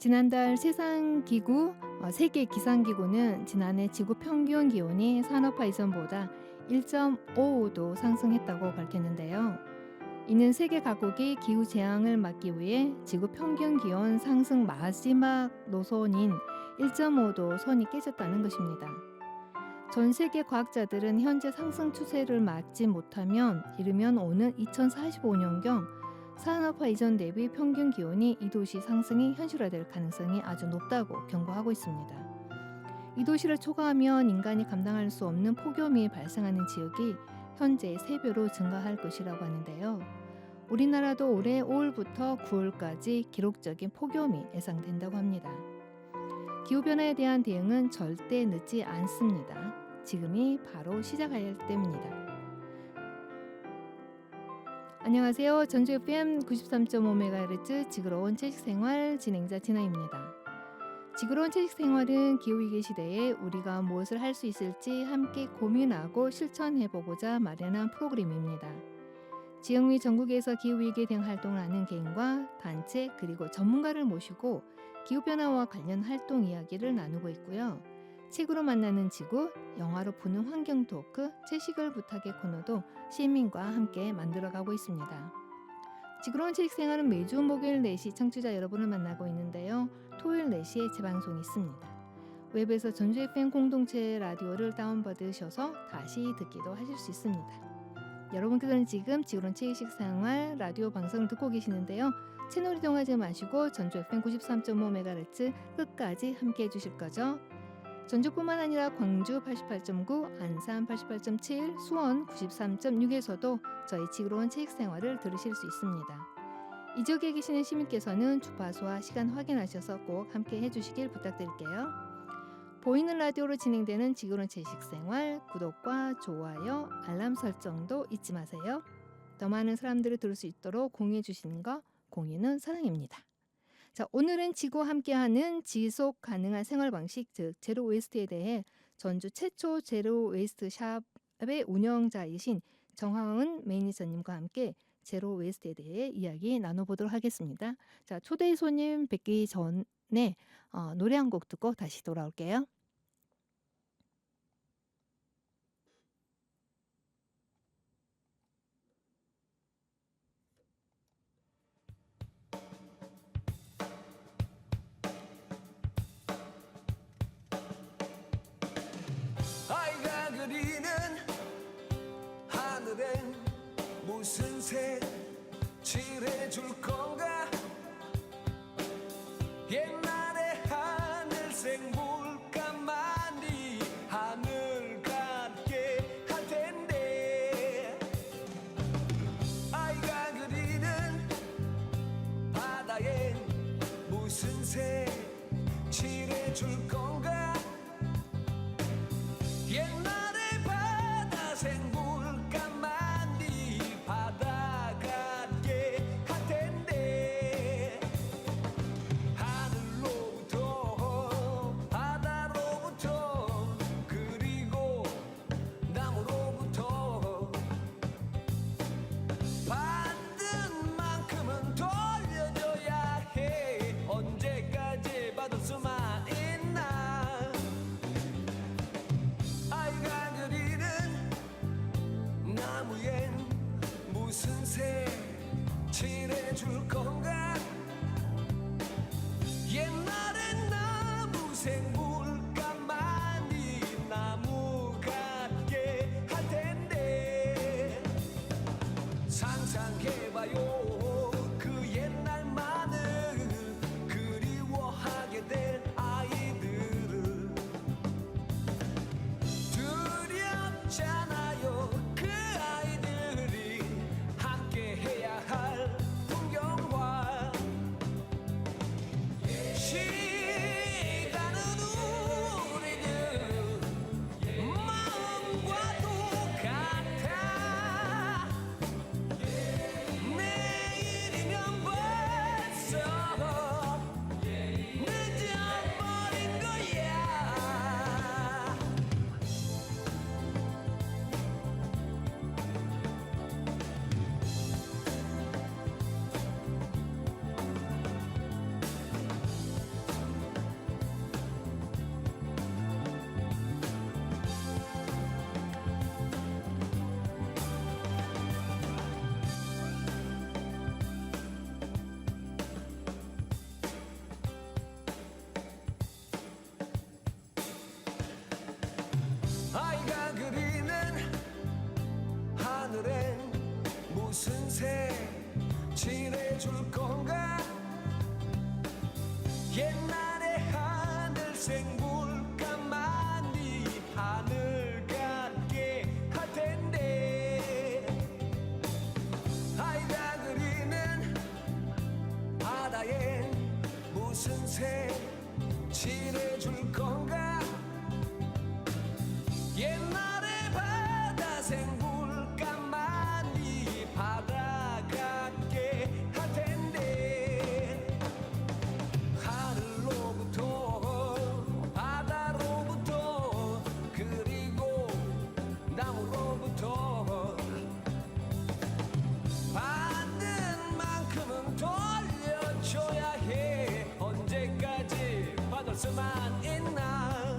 지난달 세계 기상기구는 지난해 지구 평균 기온이 산업화 이전보다 1.55도 상승했다고 밝혔는데요. 이는 세계 각국이 기후 재앙을 막기 위해 지구 평균 기온 상승 마지막 노선인 1.5도 선이 깨졌다는 것입니다. 전 세계 과학자들은 현재 상승 추세를 막지 못하면 이르면 오는 2045년경 산업화 이전 대비 평균 기온이 2도씨 상승이 현실화될 가능성이 아주 높다고 경고하고 있습니다. 2도씨를 초과하면 인간이 감당할 수 없는 폭염이 발생하는 지역이 현재 3배로 증가할 것이라고 하는데요. 우리나라도 올해 5월부터 9월까지 기록적인 폭염이 예상된다고 합니다. 기후변화에 대한 대응은 절대 늦지 않습니다. 지금이 바로 시작할 때입니다. 안녕하세요. 전주 FM 93.5MHz 지구로운 채식생활 진행자 진아입니다. 지구로운 채식생활은 기후위기 시대에 우리가 무엇을 할 수 있을지 함께 고민하고 실천해보고자 마련한 프로그램입니다. 지역 및 전국에서 기후위기에 대응 활동을 하는 개인과 단체 그리고 전문가를 모시고 기후변화와 관련 활동 이야기를 나누고 있고요. 책으로 만나는 지구, 영화로 보는 환경 토크, 채식을 부탁의 코너도 시민과 함께 만들어가고 있습니다. 지구로운 채식생활은 매주 목요일 4시 청취자 여러분을 만나고 있는데요. 토요일 4시에 재방송이 있습니다. 웹에서 전주 FM 공동체 라디오를 다운받으셔서 다시 듣기도 하실 수 있습니다. 여러분께서는 지금 지구로운 채식생활 라디오 방송을 듣고 계시는데요. 채널 이동하지 마시고 전주 FM 93.5MHz 끝까지 함께 해주실 거죠. 전주뿐만 아니라 광주 88.9, 안산 88.7, 수원 93.6에서도 저희 지구로운 채식생활을 들으실 수 있습니다. 이 지역에 계시는 시민께서는 주파수와 시간 확인하셔서 꼭 함께 해주시길 부탁드릴게요. 보이는 라디오로 진행되는 지구로운 채식생활 구독과 좋아요, 알람 설정도 잊지 마세요. 더 많은 사람들이 들을 수 있도록 공유해 주시는 거 공유는 사랑입니다. 자, 오늘은 지구와 함께하는 지속 가능한 생활 방식, 즉 제로 웨이스트에 대해 전주 최초 제로 웨이스트 샵의 운영자이신 정하은 매니저님과 함께 제로 웨이스트에 대해 이야기 나눠보도록 하겠습니다. 자, 초대 손님 뵙기 전에 노래 한 곡 듣고 다시 돌아올게요. 아이가 그리는 하늘엔 무슨 색 칠해줄 건가. 옛날에 하늘색 물감만이 하늘 같게 할 텐데. 아이가 그리는 바다엔 무슨 색 칠해줄 건가. 옛날에 바다색 물감만이 바다 같게 할 텐데. 하늘로부터 바다로부터 그리고 나무로부터 받은 만큼은 돌려줘야 해. 언제까지 받을 수만 있나. 칠해줄 건가 옛날의 하늘색 물감만이 하늘 같게 할 텐데 아이가 그리는 바다에 무슨 색 칠해줄 건가 옛날의 바다색 물감만이 바다 같게 할 텐데 하늘로부터 바다로부터 그리고 나무로부터 받는 만큼은 돌려줘야 해 언제까지 받을 수만 있나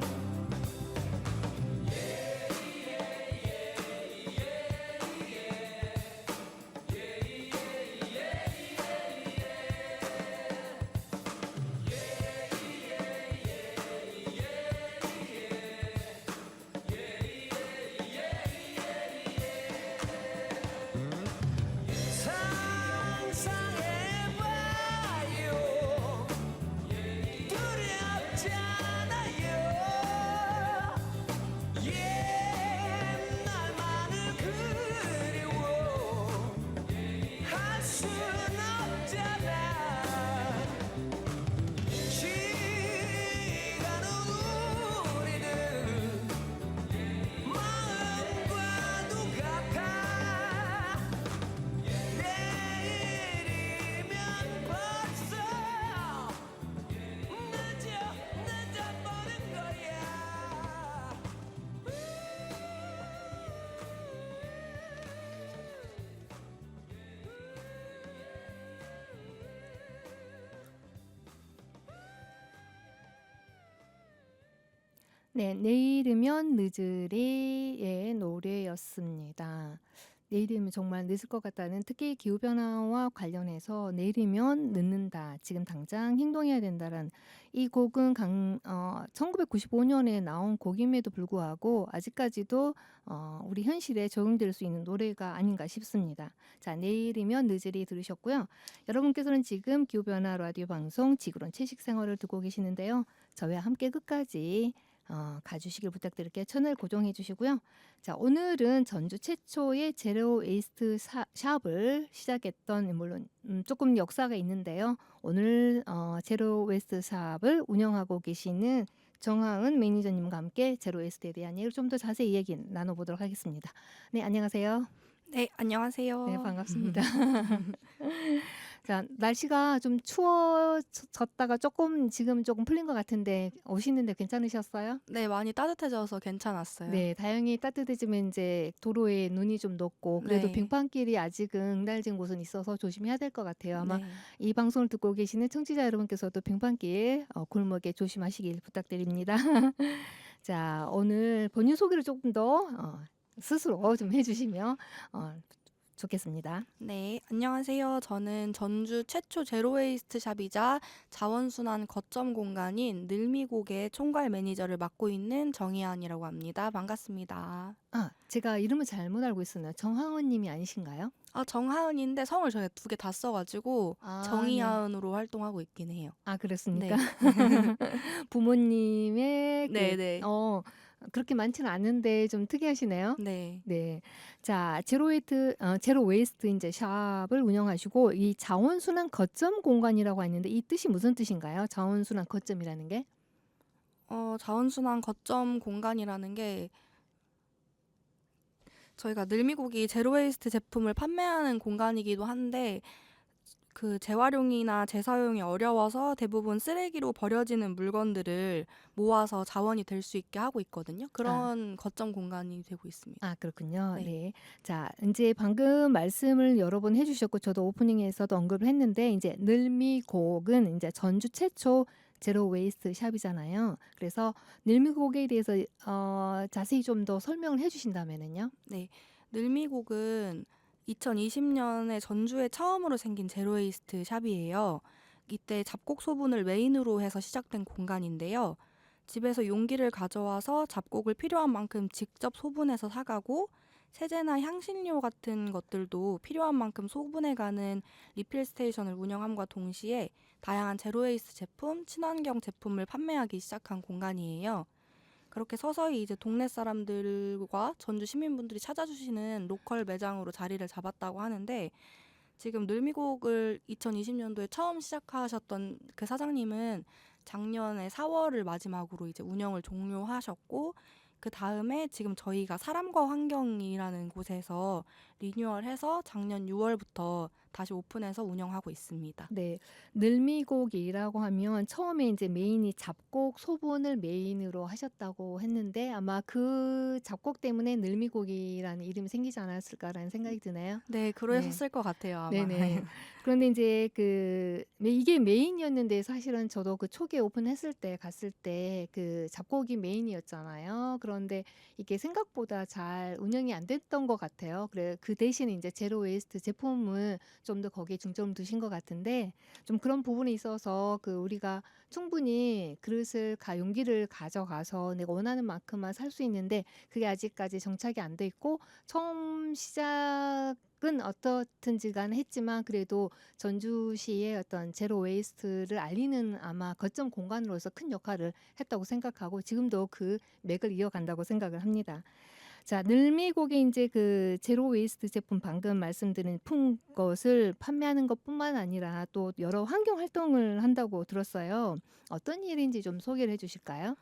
상상해봐요 두렵잖아요 옛날만을 그리워 할 순 없잖아 시간은 우리들 마음과도 같아 내일이면 벌써 늦어버린 거야 네, 내일이면 늦으리의 노래였습니다. 내일이면 정말 늦을 것 같다는 특히 기후변화와 관련해서 내일이면 늦는다. 지금 당장 행동해야 된다는 이 곡은 1995년에 나온 곡임에도 불구하고 아직까지도 우리 현실에 적용될 수 있는 노래가 아닌가 싶습니다. 자, 내일이면 늦으리 들으셨고요. 여러분께서는 지금 기후변화 라디오 방송 지구론 채식생활을 듣고 계시는데요. 저희와 함께 끝까지 가주시길 부탁드릴게요. 채널 고정해 주시고요. 자, 오늘은 전주 최초의 제로 웨이스트 샵을 시작했던 물론 조금 역사가 있는데요. 오늘 제로 웨이스트 샵을 운영하고 계시는 정하은 매니저님과 함께 제로 웨이스트에 대한 얘기를 좀 더 자세히 얘기 나눠보도록 하겠습니다. 네, 안녕하세요. 네, 안녕하세요. 네, 반갑습니다. 자, 날씨가 좀 추워졌다가 지금 조금 풀린 것 같은데 오시는데 괜찮으셨어요? 네, 많이 따뜻해져서 괜찮았어요. 네, 다행히 따뜻해지면 이제 도로에 눈이 좀 녹고 그래도 네. 빙판길이 아직은 응달진 곳은 있어서 조심해야 될 것 같아요. 아마 네. 이 방송을 듣고 계시는 청취자 여러분께서도 빙판길 골목에 조심하시길 부탁드립니다. 자, 오늘 본인 소개를 조금 더 스스로 좀 해주시면 좋겠습니다. 네, 안녕하세요. 저는 전주 최초 제로웨이스트 샵이자 자원순환 거점 공간인 늘미곡의 총괄 매니저를 맡고 있는 정희안이라고 합니다. 반갑습니다. 제가 이름을 잘못 알고 있었나요? 정하원 님이 아니신가요? 정하은인데 성을 저희가 2개 다 써가지고 네. 정희안으로 활동하고 있긴 해요. 그렇습니까? 네. 부모님의 네. 그렇게 많지는 않은데 좀 특이하시네요. 네. 네. 자, 제로 웨이스트 이제 샵을 운영하시고 이 자원순환 거점 공간이라고 했는데 이 뜻이 무슨 뜻인가요? 자원순환 거점이라는 게? 자원순환 거점 공간이라는 게 저희가 늘미곡이 제로웨이스트 제품을 판매하는 공간이기도 한데 그 재활용이나 재사용이 어려워서 대부분 쓰레기로 버려지는 물건들을 모아서 자원이 될 수 있게 하고 있거든요. 그런 거점 공간이 되고 있습니다. 그렇군요. 네. 네. 자, 이제 방금 말씀을 여러 번 해주셨고 저도 오프닝에서도 언급을 했는데 이제 늘미곡은 이제 전주 최초 제로 웨이스트 샵이잖아요. 그래서 늘미곡에 대해서 자세히 좀 더 설명을 해주신다면은요. 네, 늘미곡은 2020년에 전주에 처음으로 생긴 제로웨이스트 샵이에요. 이때 잡곡 소분을 메인으로 해서 시작된 공간인데요. 집에서 용기를 가져와서 잡곡을 필요한 만큼 직접 소분해서 사가고 세제나 향신료 같은 것들도 필요한 만큼 소분해가는 리필 스테이션을 운영함과 동시에 다양한 제로웨이스트 제품, 친환경 제품을 판매하기 시작한 공간이에요. 그렇게 서서히 이제 동네 사람들과 전주 시민분들이 찾아주시는 로컬 매장으로 자리를 잡았다고 하는데, 지금 늘미곡을 2020년도에 처음 시작하셨던 그 사장님은 작년에 4월을 마지막으로 이제 운영을 종료하셨고, 그 다음에 지금 저희가 사람과 환경이라는 곳에서 리뉴얼해서 작년 6월부터 다시 오픈해서 운영하고 있습니다. 네. 늘미곡이라고 하면 처음에 이제 메인이 잡곡 소분을 메인으로 하셨다고 했는데 아마 그 잡곡 때문에 늘미곡이라는 이름이 생기지 않았을까라는 생각이 드네요. 네, 네. 그러셨을 것 같아요, 아마. 네네. 그런데 이제 이게 메인이었는데 사실은 저도 그 초기에 오픈했을 때 갔을 때 그 잡곡이 메인이었잖아요. 그런데 이게 생각보다 잘 운영이 안 됐던 것 같아요. 그래 그 대신에 이제 제로 웨이스트 제품을 좀 더 거기에 중점을 두신 것 같은데 좀 그런 부분에 있어서 우리가 충분히 용기를 가져가서 내가 원하는 만큼만 살 수 있는데 그게 아직까지 정착이 안 돼 있고 처음 시작은 어떻든지 간에 했지만 그래도 전주시의 어떤 제로 웨이스트를 알리는 아마 거점 공간으로서 큰 역할을 했다고 생각하고 지금도 그 맥을 이어간다고 생각을 합니다. 자, 늘미곡이 이제 그 제로 웨이스트 제품 방금 말씀드린 것을 판매하는 것뿐만 아니라 또 여러 환경 활동을 한다고 들었어요. 어떤 일인지 좀 소개를 해주실까요?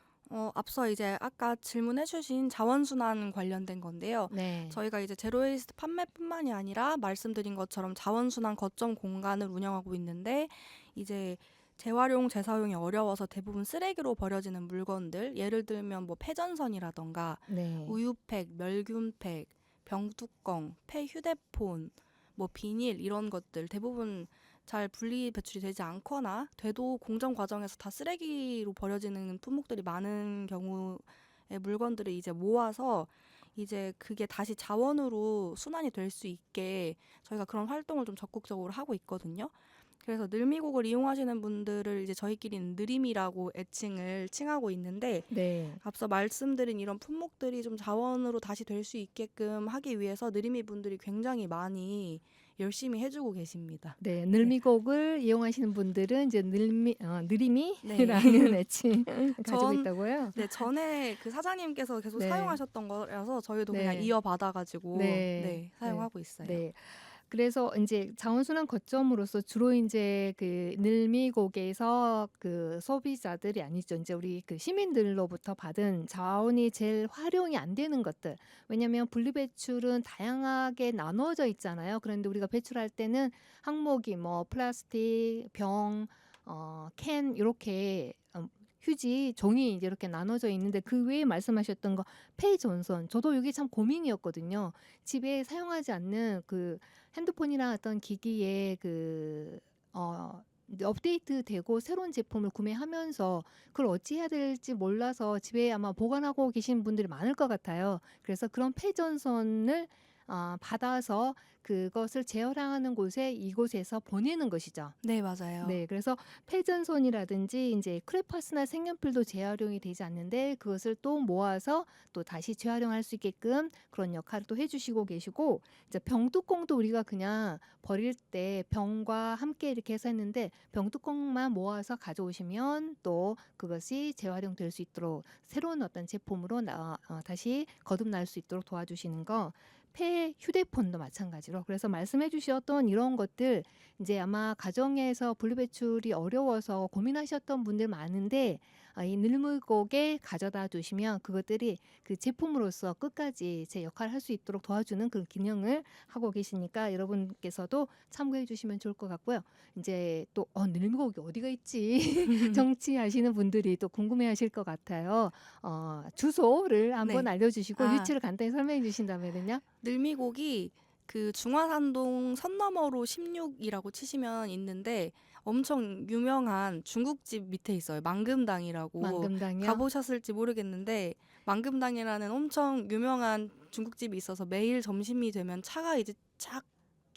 앞서 이제 아까 질문해주신 자원순환 관련된 건데요. 네. 저희가 이제 제로웨이스트 판매뿐만이 아니라 말씀드린 것처럼 자원순환 거점 공간을 운영하고 있는데, 이제 재활용, 재사용이 어려워서 대부분 쓰레기로 버려지는 물건들, 예를 들면 뭐 폐전선이라던가 네. 우유팩, 멸균팩, 병뚜껑, 폐휴대폰, 뭐 비닐 이런 것들 대부분 잘 분리 배출이 되지 않거나 돼도 공정 과정에서 다 쓰레기로 버려지는 품목들이 많은 경우의 물건들을 이제 모아서 이제 그게 다시 자원으로 순환이 될 수 있게 저희가 그런 활동을 좀 적극적으로 하고 있거든요. 그래서 늘미곡을 이용하시는 분들을 이제 저희끼리는 느림이라고 애칭을 칭하고 있는데, 네. 앞서 말씀드린 이런 품목들이 좀 자원으로 다시 될 수 있게끔 하기 위해서 느림이 분들이 굉장히 많이 열심히 해주고 계십니다. 네, 늘미곡을 이용하시는 분들은 이제 느림이라는 네. 애칭 가지고 전- 있다고요? 네, 전에 그 사장님께서 계속 네. 사용하셨던 거라서 저희도 그냥 네. 이어받아가지고 네. 네, 사용하고 있어요. 네. 그래서 이제 자원순환 거점으로서 주로 이제 그 늘미곡에서 그 소비자들이 아니죠. 이제 우리 그 시민들로부터 받은 자원이 제일 활용이 안 되는 것들. 왜냐하면 분리배출은 다양하게 나눠져 있잖아요. 그런데 우리가 배출할 때는 항목이 뭐 플라스틱, 병, 캔 이렇게 휴지, 종이 이제 이렇게 나눠져 있는데 그 외에 말씀하셨던 거 폐전선. 저도 이게 참 고민이었거든요. 집에 사용하지 않는 그 핸드폰이나 어떤 기기에 이제 업데이트되고 새로운 제품을 구매하면서 그걸 어찌해야 될지 몰라서 집에 아마 보관하고 계신 분들이 많을 것 같아요. 그래서 그런 폐전선을 받아서 그것을 재활용하는 곳에 이곳에서 보내는 것이죠. 네, 맞아요. 네, 그래서 폐전선이라든지 이제 크레파스나 색연필도 재활용이 되지 않는데 그것을 또 모아서 또 다시 재활용할 수 있게끔 그런 역할을 또 해주시고 계시고, 이제 병뚜껑도 우리가 그냥 버릴 때 병과 함께 이렇게 해서 했는데 병뚜껑만 모아서 가져오시면 또 그것이 재활용될 수 있도록 새로운 어떤 제품으로 다시 거듭날 수 있도록 도와주시는 거. 폐 휴대폰도 마찬가지로. 그래서 말씀해 주셨던 이런 것들 이제 아마 가정에서 분리배출이 어려워서 고민하셨던 분들 많은데 이 늘물곡에 가져다 두시면 그것들이 그 제품으로서 끝까지 제 역할을 할 수 있도록 도와주는 그런 기능을 하고 계시니까 여러분께서도 참고해 주시면 좋을 것 같고요. 이제 또 늘물곡이 어디가 있지? 정치하시는 분들이 또 궁금해하실 것 같아요. 주소를 한번 네. 알려주시고 아. 위치를 간단히 설명해 주신다면요. 늘미곡이 그 중화산동 선 너머로 16이라고 치시면 있는데 엄청 유명한 중국집 밑에 있어요. 망금당이라고. 만금당이요. 가보셨을지 모르겠는데 망금당이라는 엄청 유명한 중국집이 있어서 매일 점심이 되면 차가 이제 쫙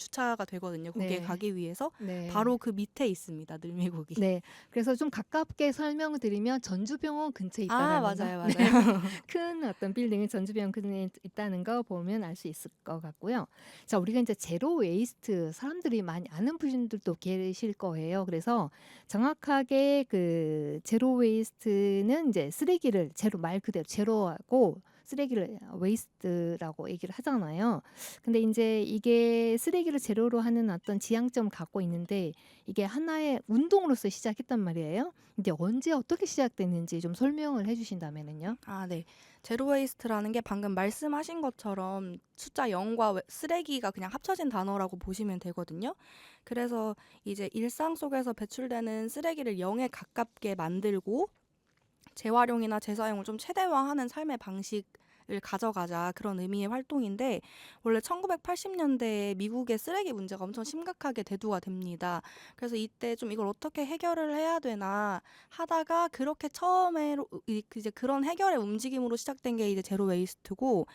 주차가 되거든요. 거기에 네. 가기 위해서 네. 바로 그 밑에 있습니다. 늘미국이. 네. 그래서 좀 가깝게 설명을 드리면 전주병원 근처에 아, 있다라는 거. 맞아요, 네. 맞아요. 큰 어떤 빌딩이 전주병원 근처에 있다는 거 보면 알 수 있을 것 같고요. 자, 우리가 이제 제로 웨이스트 사람들이 많이 아는 분들도 계실 거예요. 그래서 정확하게 그 제로 웨이스트는 이제 쓰레기를 제로 말 그대로 제로하고 쓰레기를 웨이스트라고 얘기를 하잖아요. 근데 인제 이게 쓰레기를 제로로 하는 어떤 지향점을 갖고 있는데 이게 하나의 운동으로서 시작했단 말이에요. 근데 언제 어떻게 시작됐는지 좀 설명을 해 주신다면은요. 아, 네. 제로 웨이스트라는 게 방금 말씀하신 것처럼 숫자 0과 쓰레기가 그냥 합쳐진 단어라고 보시면 되거든요. 그래서 이제 일상 속에서 배출되는 쓰레기를 0에 가깝게 만들고 재활용이나 재사용을 좀 최대화하는 삶의 방식을 가져가자, 그런 의미의 활동인데, 원래 1980년대에 미국의 쓰레기 문제가 엄청 심각하게 대두가 됩니다. 그래서 이때 좀 이걸 어떻게 해결을 해야 되나 하다가 그렇게 처음에 이제 그런 해결의 움직임으로 시작된 게 이제 제로 웨이스트고,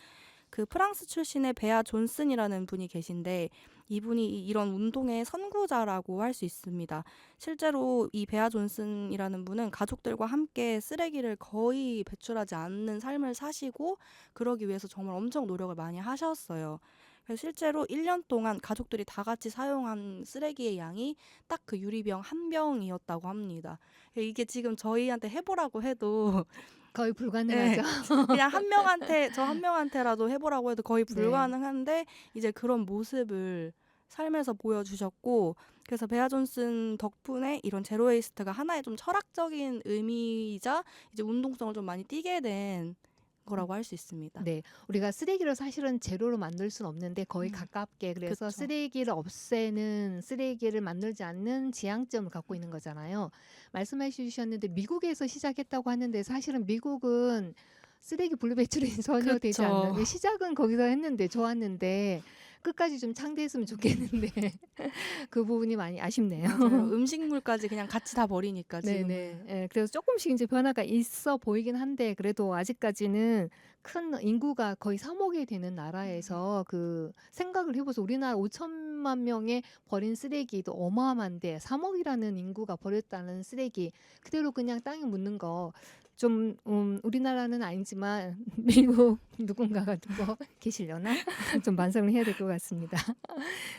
그 프랑스 출신의 베아 존슨이라는 분이 계신데, 이분이 이런 운동의 선구자라고 할 수 있습니다. 실제로 이 베아 존슨이라는 분은 가족들과 함께 쓰레기를 거의 배출하지 않는 삶을 사시고, 그러기 위해서 정말 엄청 노력을 많이 하셨어요. 그래서 실제로 1년 동안 가족들이 다 같이 사용한 쓰레기의 양이 딱 그 유리병 한 병이었다고 합니다. 이게 지금 저희한테 해보라고 해도 거의 네, 불가능하죠. 그냥 저 한 명한테라도 해보라고 해도 거의 네. 불가능한데, 이제 그런 모습을 삶에서 보여주셨고, 그래서 베아 존슨 덕분에 이런 제로웨이스트가 하나의 좀 철학적인 의미이자 이제 운동성을 좀 많이 띠게 된 거라고 할 수 있습니다. 네. 우리가 쓰레기를 사실은 제로로 만들 수는 없는데 거의 가깝게 그래서 그쵸. 쓰레기를 없애는 쓰레기를 만들지 않는 지향점을 갖고 있는 거잖아요. 말씀해 주셨는데 미국에서 시작했다고 하는데 사실은 미국은 쓰레기 분리 배출이 전혀 되지 않는 그쵸. 시작은 거기서 했는데 좋았는데 끝까지 좀 창대했으면 좋겠는데 그 부분이 많이 아쉽네요. 맞아요. 음식물까지 그냥 같이 다 버리니까 지금은. 네네. 예, 그래서 조금씩 이제 변화가 있어 보이긴 한데 그래도 아직까지는 큰 인구가 거의 3억이 되는 나라에서 그 생각을 해보세요. 우리나라 5천만 명의 버린 쓰레기도 어마어마한데 3억이라는 인구가 버렸다는 쓰레기 그대로 그냥 땅에 묻는 거 좀 우리나라는 아니지만 미국 누군가가 누구 계시려나 좀 반성을 해야 될 것 같습니다.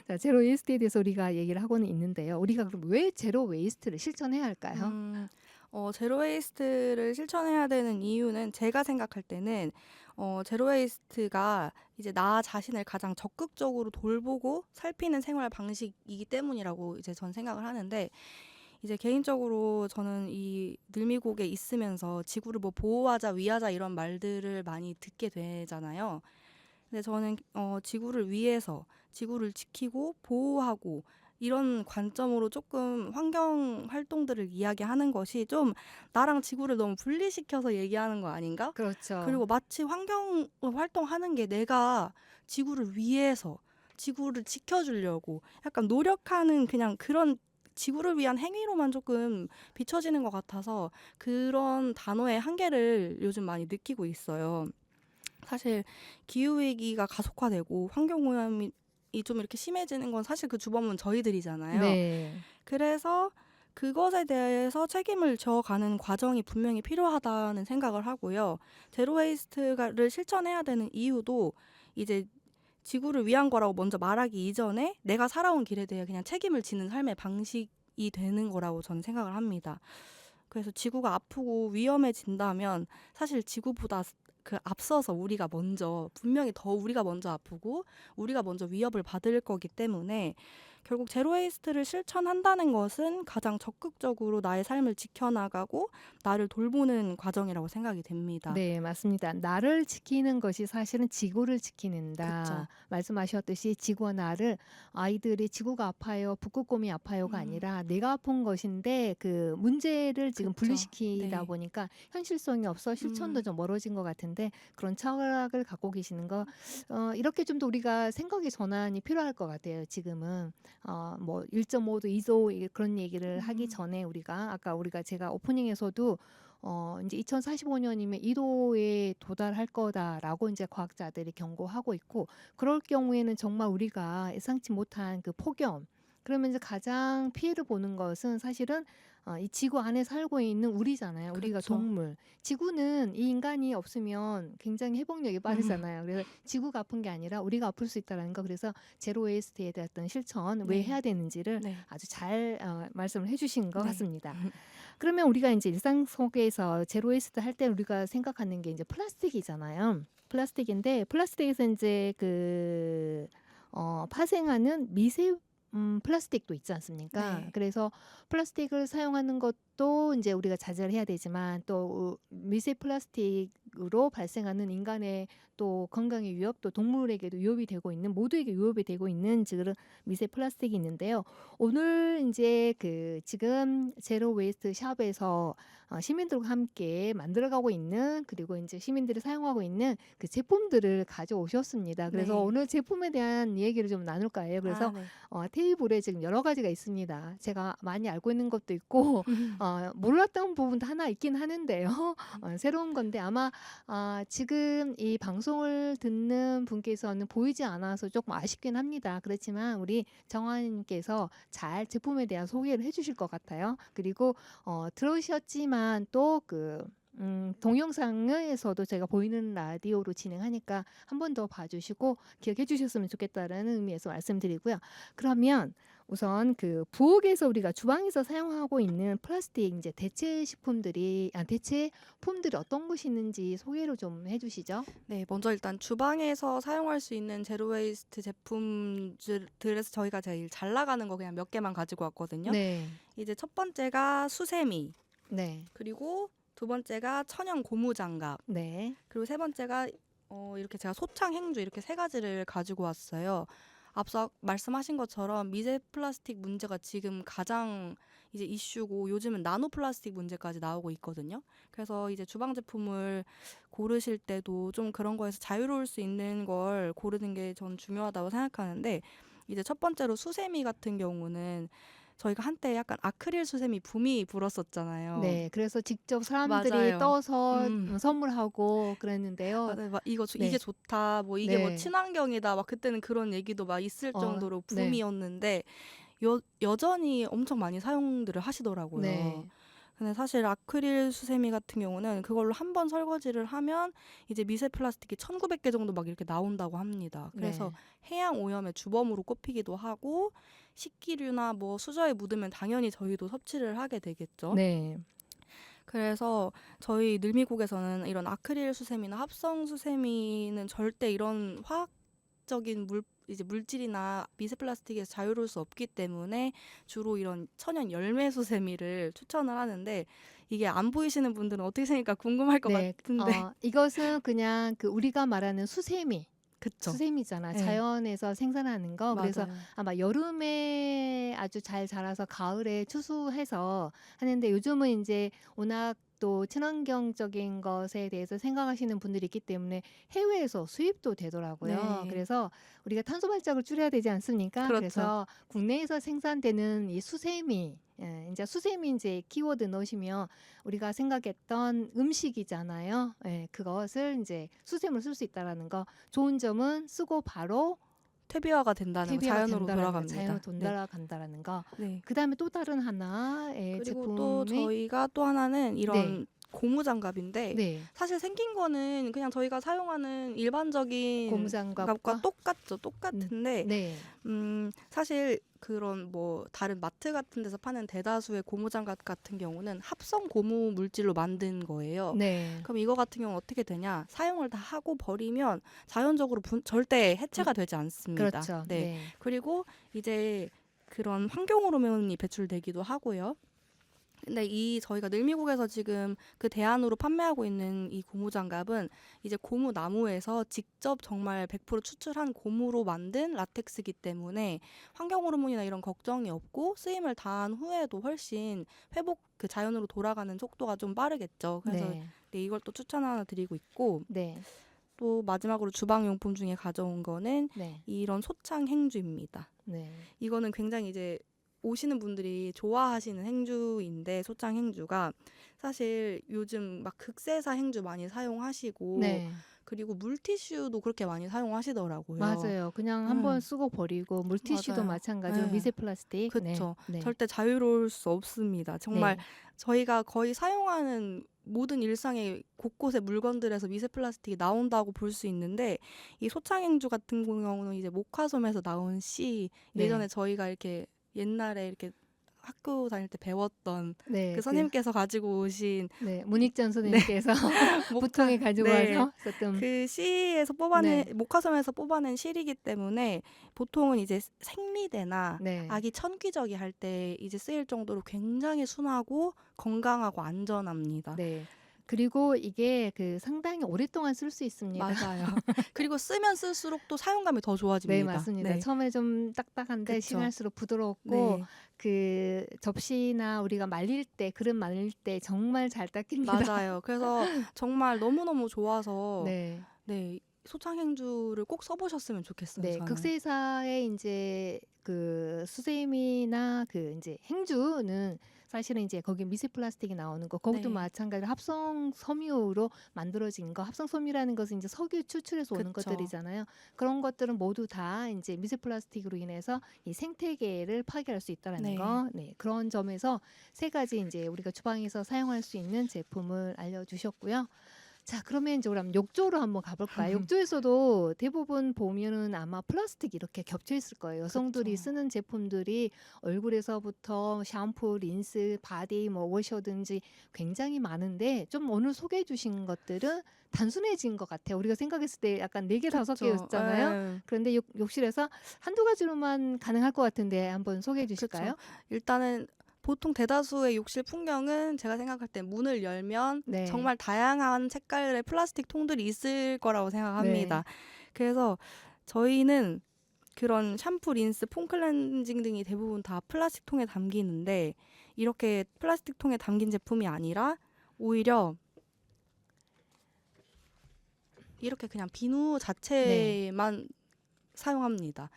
자, 제로 웨이스트에 대해서 우리가 얘기를 하고는 있는데요. 우리가 그럼 왜 제로 웨이스트를 실천해야 할까요? 제로 웨이스트를 실천해야 되는 이유는, 제가 생각할 때는 제로 웨이스트가 이제 나 자신을 가장 적극적으로 돌보고 살피는 생활 방식이기 때문이라고 이제 전 생각을 하는데, 이제 개인적으로 저는 이 늘미국에 있으면서 지구를 뭐 보호하자, 위하자 이런 말들을 많이 듣게 되잖아요. 근데 저는 지구를 위해서, 지구를 지키고 보호하고 이런 관점으로 조금 환경 활동들을 이야기하는 것이 좀 나랑 지구를 너무 분리시켜서 얘기하는 거 아닌가? 그렇죠. 그리고 마치 환경 활동하는 게 내가 지구를 위해서, 지구를 지켜주려고 약간 노력하는 그냥 그런 지구를 위한 행위로만 조금 비춰지는 것 같아서, 그런 단어의 한계를 요즘 많이 느끼고 있어요. 사실 기후위기가 가속화되고 환경오염이 좀 이렇게 심해지는 건 사실 그 주범은 저희들이잖아요. 네. 그래서 그것에 대해서 책임을 져가는 과정이 분명히 필요하다는 생각을 하고요. 제로웨이스트를 실천해야 되는 이유도 이제 지구를 위한 거라고 먼저 말하기 이전에 내가 살아온 길에 대해 그냥 책임을 지는 삶의 방식이 되는 거라고 저는 생각을 합니다. 그래서 지구가 아프고 위험해진다면 사실 지구보다 그 앞서서 분명히 더 우리가 먼저 아프고 우리가 먼저 위협을 받을 거기 때문에, 결국 제로웨이스트를 실천한다는 것은 가장 적극적으로 나의 삶을 지켜나가고 나를 돌보는 과정이라고 생각이 됩니다. 네, 맞습니다. 나를 지키는 것이 사실은 지구를 그쵸. 지키는다. 말씀하셨듯이 지구와 나를 아이들이 지구가 아파요, 북극곰이 아파요가 아니라 내가 아픈 것인데 그 문제를 지금 그쵸. 분리시키다 네. 보니까 현실성이 없어 실천도 좀 멀어진 것 같은데 그런 철학을 갖고 계시는 거 이렇게 좀 더 우리가 생각의 전환이 필요할 것 같아요. 지금은 뭐 1.5도, 2도 그런 얘기를 하기 전에 우리가 아까 제가 오프닝에서도 이제 2045년이면 2도에 도달할 거다라고 이제 과학자들이 경고하고 있고 그럴 경우에는 정말 우리가 예상치 못한 그 폭염 그러면 이제 가장 피해를 보는 것은 사실은 이 지구 안에 살고 있는 우리잖아요. 우리가 그렇죠. 동물. 지구는 이 인간이 없으면 굉장히 회복력이 빠르잖아요. 그래서 지구가 아픈 게 아니라 우리가 아플 수 있다는 거. 그래서 제로 웨이스트에 대한 어떤 실천 왜 네. 해야 되는지를 네. 아주 잘 말씀을 해주신 것 네. 같습니다. 그러면 우리가 이제 일상 속에서 제로 웨이스트 할 때 우리가 생각하는 게 이제 플라스틱이잖아요. 플라스틱인데 플라스틱에서 이제 파생하는 미세 플라스틱도 있지 않습니까? 네. 그래서 플라스틱을 사용하는 것도 이제 우리가 자제를 해야 되지만 또 미세 플라스틱으로 발생하는 인간의 또 건강의 위협, 또 동물에게도 위협이 되고 있는 모두에게 위협이 되고 있는 그런 미세 플라스틱이 있는데요. 오늘 이제 지금 제로 웨이스트 샵에서 시민들과 함께 만들어가고 있는 그리고 이제 시민들이 사용하고 있는 그 제품들을 가져오셨습니다. 그래서 네. 오늘 제품에 대한 이야기를 좀 나눌까 해요. 그래서 네. 테이블에 지금 여러 가지가 있습니다. 제가 많이 알고 있는 것도 있고 몰랐던 부분도 하나 있긴 하는데요. 새로운 건데 아마 지금 이 방송을 듣는 분께서는 보이지 않아서 조금 아쉽긴 합니다. 그렇지만 우리 정화님께서 잘 제품에 대한 소개를 해주실 것 같아요. 그리고 들으셨지만 또 동영상에서도 제가 보이는 라디오로 진행하니까 한 번 더 봐주시고 기억해 주셨으면 좋겠다라는 의미에서 말씀드리고요. 그러면 우선 부엌에서 우리가 주방에서 사용하고 있는 플라스틱 이제 대체품들이 어떤 것이 있는지 소개를 좀 해주시죠. 네, 먼저 일단 주방에서 사용할 수 있는 제로 웨이스트 제품들에서 저희가 제일 잘 나가는 거 그냥 몇 개만 가지고 왔거든요. 네, 이제 첫 번째가 수세미, 네, 그리고 두 번째가 천연 고무장갑, 네, 그리고 세 번째가 이렇게 제가 소창 행주 이렇게 세 가지를 가지고 왔어요. 앞서 말씀하신 것처럼 미세 플라스틱 문제가 지금 가장 이제 이슈고 요즘은 나노 플라스틱 문제까지 나오고 있거든요. 그래서 이제 주방 제품을 고르실 때도 좀 그런 거에서 자유로울 수 있는 걸 고르는 게 전 중요하다고 생각하는데 이제 첫 번째로 수세미 같은 경우는 저희가 한때 약간 아크릴 수세미 붐이 불었었잖아요. 네. 그래서 직접 사람들이 맞아요. 떠서 음. 선물하고 그랬는데요. 맞아요. 막 이게 네, 좋다. 뭐 이게 뭐 네, 친환경이다. 막 그때는 그런 얘기도 막 있을 정도로 네, 붐이었는데 여전히 엄청 많이 사용들을 하시더라고요. 네, 근데 사실 아크릴 수세미 같은 경우는 그걸로 한 번 설거지를 하면 이제 미세 플라스틱이 1900개 정도 막 이렇게 나온다고 합니다. 그래서 네, 해양 오염의 주범으로 꼽히기도 하고 식기류나 뭐 수저에 묻으면 당연히 저희도 섭취를 하게 되겠죠. 네, 그래서 저희 늘미국에서는 이런 아크릴 수세미나 합성 수세미는 절대 이런 화학적인 물질이나 미세 플라스틱에서 자유로울 수 없기 때문에 주로 이런 천연 열매 수세미를 추천을 하는데 이게 안 보이시는 분들은 어떻게 생길까 궁금할 것 네. 같은데 이것은 그냥 우리가 말하는 그쵸? 수세미잖아. 네, 자연에서 생산하는 거. 그래서 맞아요. 아마 여름에 아주 잘 자라서 가을에 추수해서 하는데 요즘은 이제 워낙 또 친환경적인 것에 대해서 생각하시는 분들이 있기 때문에 해외에서 수입도 되더라고요. 네, 그래서 우리가 탄소 발자국을 줄여야 되지 않습니까? 그렇죠. 그래서 국내에서 생산되는 이 수세미, 이제 수세미 이제 키워드 넣으시면 우리가 생각했던 음식이잖아요. 그것을 이제 수세미로 쓸 수 있다라는 거. 좋은 점은 쓰고 바로 퇴비화가 된다는 거, 퇴비화가 자연으로 된다라는 거, 돌아갑니다. 자연으로 네, 돌아간다라는 거. 네. 그다음에 또 다른 하나의 그리고 또 제품이 저희가 또 하나는 네, 이런 고무장갑인데 네, 사실 생긴 거는 그냥 저희가 사용하는 일반적인 장갑과 고무장갑과 똑같죠. 음, 똑같은데 네, 사실 그런 뭐 다른 마트 같은 데서 파는 대다수의 고무장갑 같은 경우는 합성 고무 물질로 만든 거예요. 네, 그럼 이거 같은 경우는 어떻게 되냐? 사용을 다 하고 버리면 자연적으로 절대 해체가 되지 않습니다. 그렇죠. 네. 네, 그리고 이제 그런 환경 호르몬이 배출되기도 하고요. 근데 저희가 늘미국에서 지금 그 대안으로 판매하고 있는 이 고무장갑은 이제 고무 나무에서 직접 정말 100% 추출한 고무로 만든 라텍스이기 때문에 환경 호르몬이나 이런 걱정이 없고 쓰임을 다한 후에도 훨씬 회복 자연으로 돌아가는 속도가 좀 빠르겠죠. 그래서 네, 네, 이걸 또 추천 하나 드리고 있고 네, 또 마지막으로 주방용품 중에 가져온 거는 네, 이런 소창 행주입니다. 네, 이거는 굉장히 이제 오시는 분들이 좋아하시는 행주인데 소창 행주가 사실 요즘 막 극세사 행주 많이 사용하시고 네. 그리고 물티슈도 그렇게 많이 사용하시더라고요. 맞아요. 그냥 한번 음, 쓰고 버리고 물티슈도 맞아요. 마찬가지로 네. 미세 플라스틱. 네. 그쵸. 네. 절대 자유로울 수 없습니다. 정말 네. 저희가 거의 사용하는 모든 일상의 곳곳의 물건들에서 미세 플라스틱이 나온다고 볼 수 있는데 이 소창행주 같은 경우는 이제 목화솜에서 나온 씨 네. 예전에 저희가 이렇게 옛날에 이렇게 학교 다닐 때 배웠던 그 네. 선생님께서 가지고 오신 네. 문익전 네, 선생님께서 목화 보통에 가지고 네. 와서 썼던. 그 씨에서 뽑아낸 네. 목화솜에서 뽑아낸 실이기 때문에 보통은 이제 생리대나 네. 아기 천기저귀 할 때 이제 쓰일 정도로 굉장히 순하고 건강하고 안전합니다. 네. 그리고 이게 상당히 오랫동안 쓸 수 있습니다. 맞아요. 그리고 쓰면 쓸수록 또 사용감이 더 네, 좋아집니다. 맞습니다. 네. 처음에 좀 딱딱한데 그쵸. 시간할수록 부드럽고 네. 접시나 우리가 말릴 때, 그릇 말릴 때 정말 잘 닦입니다. 맞아요. 그래서 정말 너무너무 좋아서 네. 네. 소창행주를 꼭 써보셨으면 좋겠어요. 네, 저는. 극세사의 이제 수세미나 이제 행주는 사실은 이제 거기 미세 플라스틱이 나오는 거, 그것도 네. 마찬가지로 합성 섬유로 만들어진 거. 합성 섬유라는 것은 이제 석유 추출해서 오는 그쵸. 것들이잖아요. 그런 것들은 모두 다 이제 미세 플라스틱으로 인해서 이 생태계를 파괴할 수 있다라는 네. 거. 네, 그런 점에서 세 가지 이제 우리가 주방에서 사용할 수 있는 제품을 알려주셨고요. 자, 그러면 이제 그럼 욕조로 한번 가볼까요? 욕조에서도 대부분 보면은 아마 플라스틱 이렇게 겹쳐 있을 거예요. 여성들이 그쵸. 쓰는 제품들이 얼굴에서부터 샴푸, 린스, 바디, 뭐 워셔든지 굉장히 많은데, 좀 오늘 소개해 주신 것들은 단순해진 것 같아요. 우리가 생각했을 때 약간 4개, 5개였잖아요. 네. 그런데 욕실에서 한두 가지로만 가능할 것 같은데 한번 소개해 그쵸. 주실까요? 일단은 보통 대다수의 욕실 풍경은 제가 생각할 때 문을 열면 네. 정말 다양한 색깔의 플라스틱 통들이 있을 거라고 생각합니다. 네. 그래서 저희는 그런 샴푸, 린스, 폼 클렌징 등이 대부분 다 플라스틱 통에 담기는데 이렇게 플라스틱 통에 담긴 제품이 아니라 오히려 이렇게 그냥 비누 네. 자체만 사용합니다.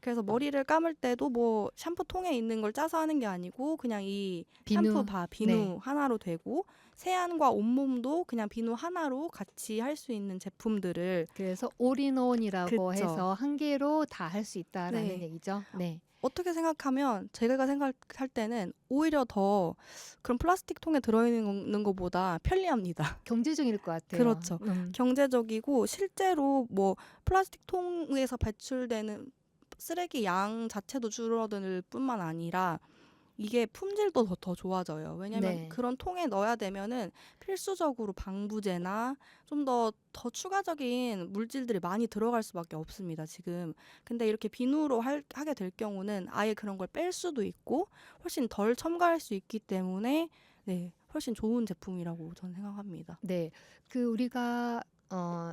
그래서 머리를 감을 때도 뭐 샴푸통에 있는 걸 짜서 하는 게 아니고 그냥 이 비누. 비누 네. 하나로 되고 세안과 온몸도 그냥 비누 하나로 같이 할 수 있는 제품들을 그래서 올인원이라고 그쵸. 해서 한 개로 다 할 수 있다라는 네. 얘기죠. 네. 어떻게 생각하면 제가 생각할 때는 오히려 더 그런 플라스틱 통에 들어있는 것보다 편리합니다. 경제적일 것 같아요. 그렇죠. 경제적이고 실제로 뭐 플라스틱 통에서 배출되는 쓰레기 양 자체도 줄어들 뿐만 아니라 이게 품질도 더 좋아져요. 왜냐면 네. 그런 통에 넣어야 되면은 필수적으로 방부제나 좀 더 추가적인 물질들이 많이 들어갈 수밖에 없습니다, 지금. 근데 이렇게 비누로 하게 될 경우는 아예 그런 걸 뺄 수도 있고 훨씬 덜 첨가할 수 있기 때문에 네, 훨씬 좋은 제품이라고 저는 생각합니다. 네. 우리가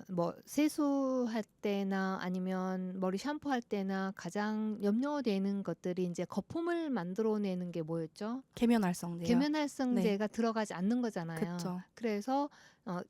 뭐 세수할 때나 아니면 머리 샴푸할 때나 가장 염려되는 것들이 이제 거품을 만들어내는 게 뭐였죠? 계면활성제요. 계면활성제가 들어가지 않는 거잖아요. 그쵸. 그래서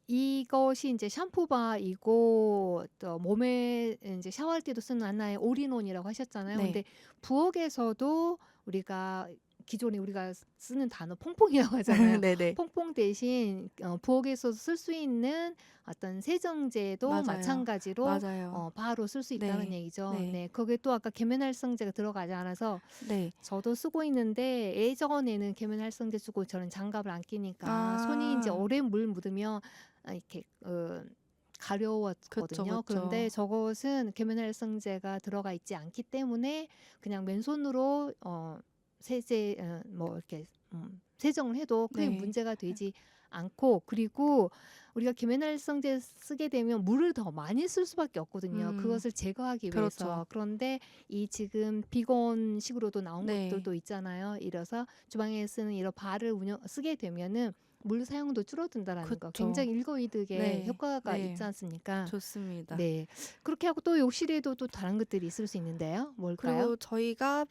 이것이 이제 샴푸바이고 또 몸에 이제 샤워할 때도 쓰는 하나의 올인원이라고 하셨잖아요. 네. 근데 부엌에서도 우리가 기존에 우리가 쓰는 단어 퐁퐁이라고 하잖아요. 네네. 퐁퐁 대신 부엌에서 쓸 수 있는 어떤 세정제도 맞아요. 마찬가지로 맞아요. 바로 쓸 수 있다는 네. 얘기죠. 네. 네, 거기에 또 아까 계면활성제가 들어가지 않아서 네. 저도 쓰고 있는데 예전에는 계면활성제 쓰고 저는 장갑을 안 끼니까 손이 이제 아. 오래 물 묻으면 이렇게 가려웠거든요. 그쵸. 그런데 저것은 계면활성제가 들어가 있지 않기 때문에 그냥 맨손으로 세제 뭐 이렇게 세정을 해도 크게 네. 문제가 되지 않고, 그리고 우리가 계면활성제 쓰게 되면 물을 더 많이 쓸 수밖에 없거든요. 그것을 제거하기 위해서. 그렇죠. 그런데 이 지금 비건식으로도 나온 네. 것들도 있잖아요. 이래서 주방에 쓰는 이런 바를 쓰게 되면은 물 사용도 줄어든다라는 거. 그쵸. 굉장히 일거이득의 네. 효과가 네. 있지 않습니까? 좋습니다. 네. 그렇게 하고 또 욕실에도 또 다른 것들이 있을 수 있는데요. 뭘까요? 그리고 저희가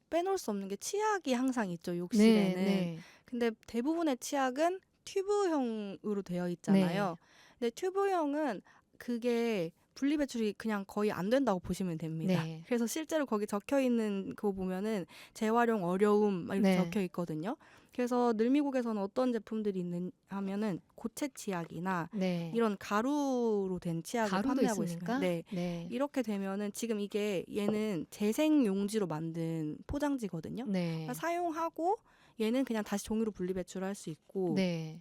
빼놓을 수 없는 게 치약이 항상 있죠, 네, 욕실에는. 네. 근데 대부분의 치약은 튜브형으로 되어 있잖아요. 근데 튜브형은 그게 분리배출이 그냥 거의 안 된다고 보시면 됩니다. 네. 그래서 실제로 거기 적혀 있는 그거 보면은 재활용 어려움 막 이렇게 네. 적혀 있거든요. 그래서 늘미국에서는 어떤 제품들이 있는 하면은 고체 치약이나 네. 이런 가루로 된 치약을 가루도 판매하고 있습니까? 있습니다. 네. 네. 이렇게 되면은 지금 이게 얘는 재생 용지로 만든 포장지거든요. 네. 그러니까 사용하고 얘는 그냥 다시 종이로 분리배출할 수 있고 네.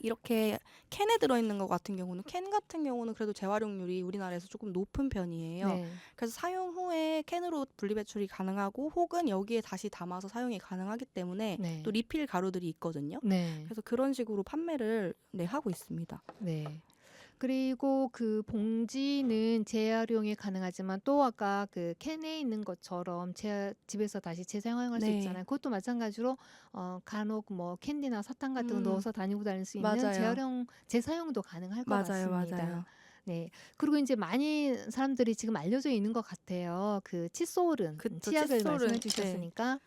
이렇게 캔에 들어있는 것 같은 경우는 캔 같은 경우는 그래도 재활용률이 우리나라에서 조금 높은 편이에요. 네. 그래서 사용 후에 캔으로 분리배출이 가능하고 혹은 여기에 다시 담아서 사용이 가능하기 때문에 네. 또 리필 가루들이 있거든요. 네. 그래서 그런 식으로 판매를 하고 있습니다. 네. 그리고 그 봉지는 재활용이 가능하지만 또 아까 그 캔에 있는 것처럼 집에서 다시 재사용할 수 네. 있잖아요. 그것도 마찬가지로 간혹 뭐 캔디나 사탕 같은 거 음. 넣어서 다니고 다닐 수 있는 맞아요. 재사용도 가능할 것 맞아요, 같습니다. 맞아요. 네. 그리고 이제 많이 사람들이 지금 알려져 있는 것 같아요. 그 칫솔은 그쵸, 치약을 칫솔은, 말씀해 네. 주셨으니까.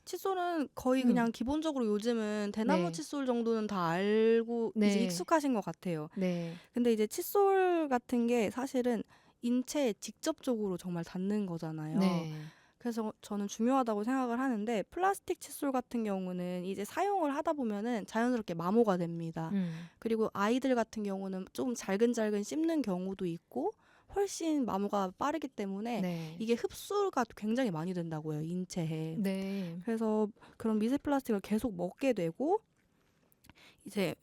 칫솔은 거의 음. 그냥 기본적으로 요즘은 대나무 네. 칫솔 정도는 다 알고 이제 네. 익숙하신 것 같아요. 네. 근데 이제 칫솔 같은 게 사실은 인체에 직접적으로 정말 닿는 거잖아요. 네. 그래서 저는 중요하다고 생각을 하는데 플라스틱 칫솔 같은 경우는 이제 사용을 하다 보면은 자연스럽게 마모가 됩니다. 그리고 아이들 같은 경우는 좀 잘근잘근 씹는 경우도 있고 훨씬 마모가 빠르기 때문에 네. 이게 흡수가 굉장히 많이 된다고요, 인체에. 네. 그래서 그런 미세 플라스틱을 계속 먹게 되고 이제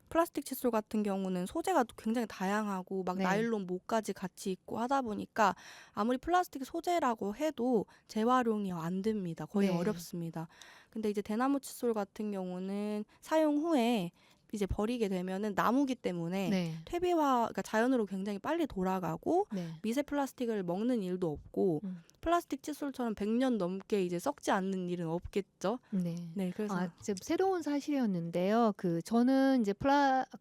플라스틱 칫솔 같은 경우는 소재가 굉장히 다양하고 막 네. 나일론 모까지 같이 있고 하다 보니까 아무리 플라스틱 소재라고 해도 재활용이 안 됩니다. 거의 네. 어렵습니다. 근데 이제 대나무 칫솔 같은 경우는 사용 후에 이제 버리게 되면은 나무기 때문에 네. 퇴비화, 그러니까 자연으로 굉장히 빨리 돌아가고 네. 미세 플라스틱을 먹는 일도 없고 플라스틱 칫솔처럼 100년 넘게 이제 썩지 않는 일은 없겠죠. 네. 네, 그래서 지금 새로운 사실이었는데요. 저는 이제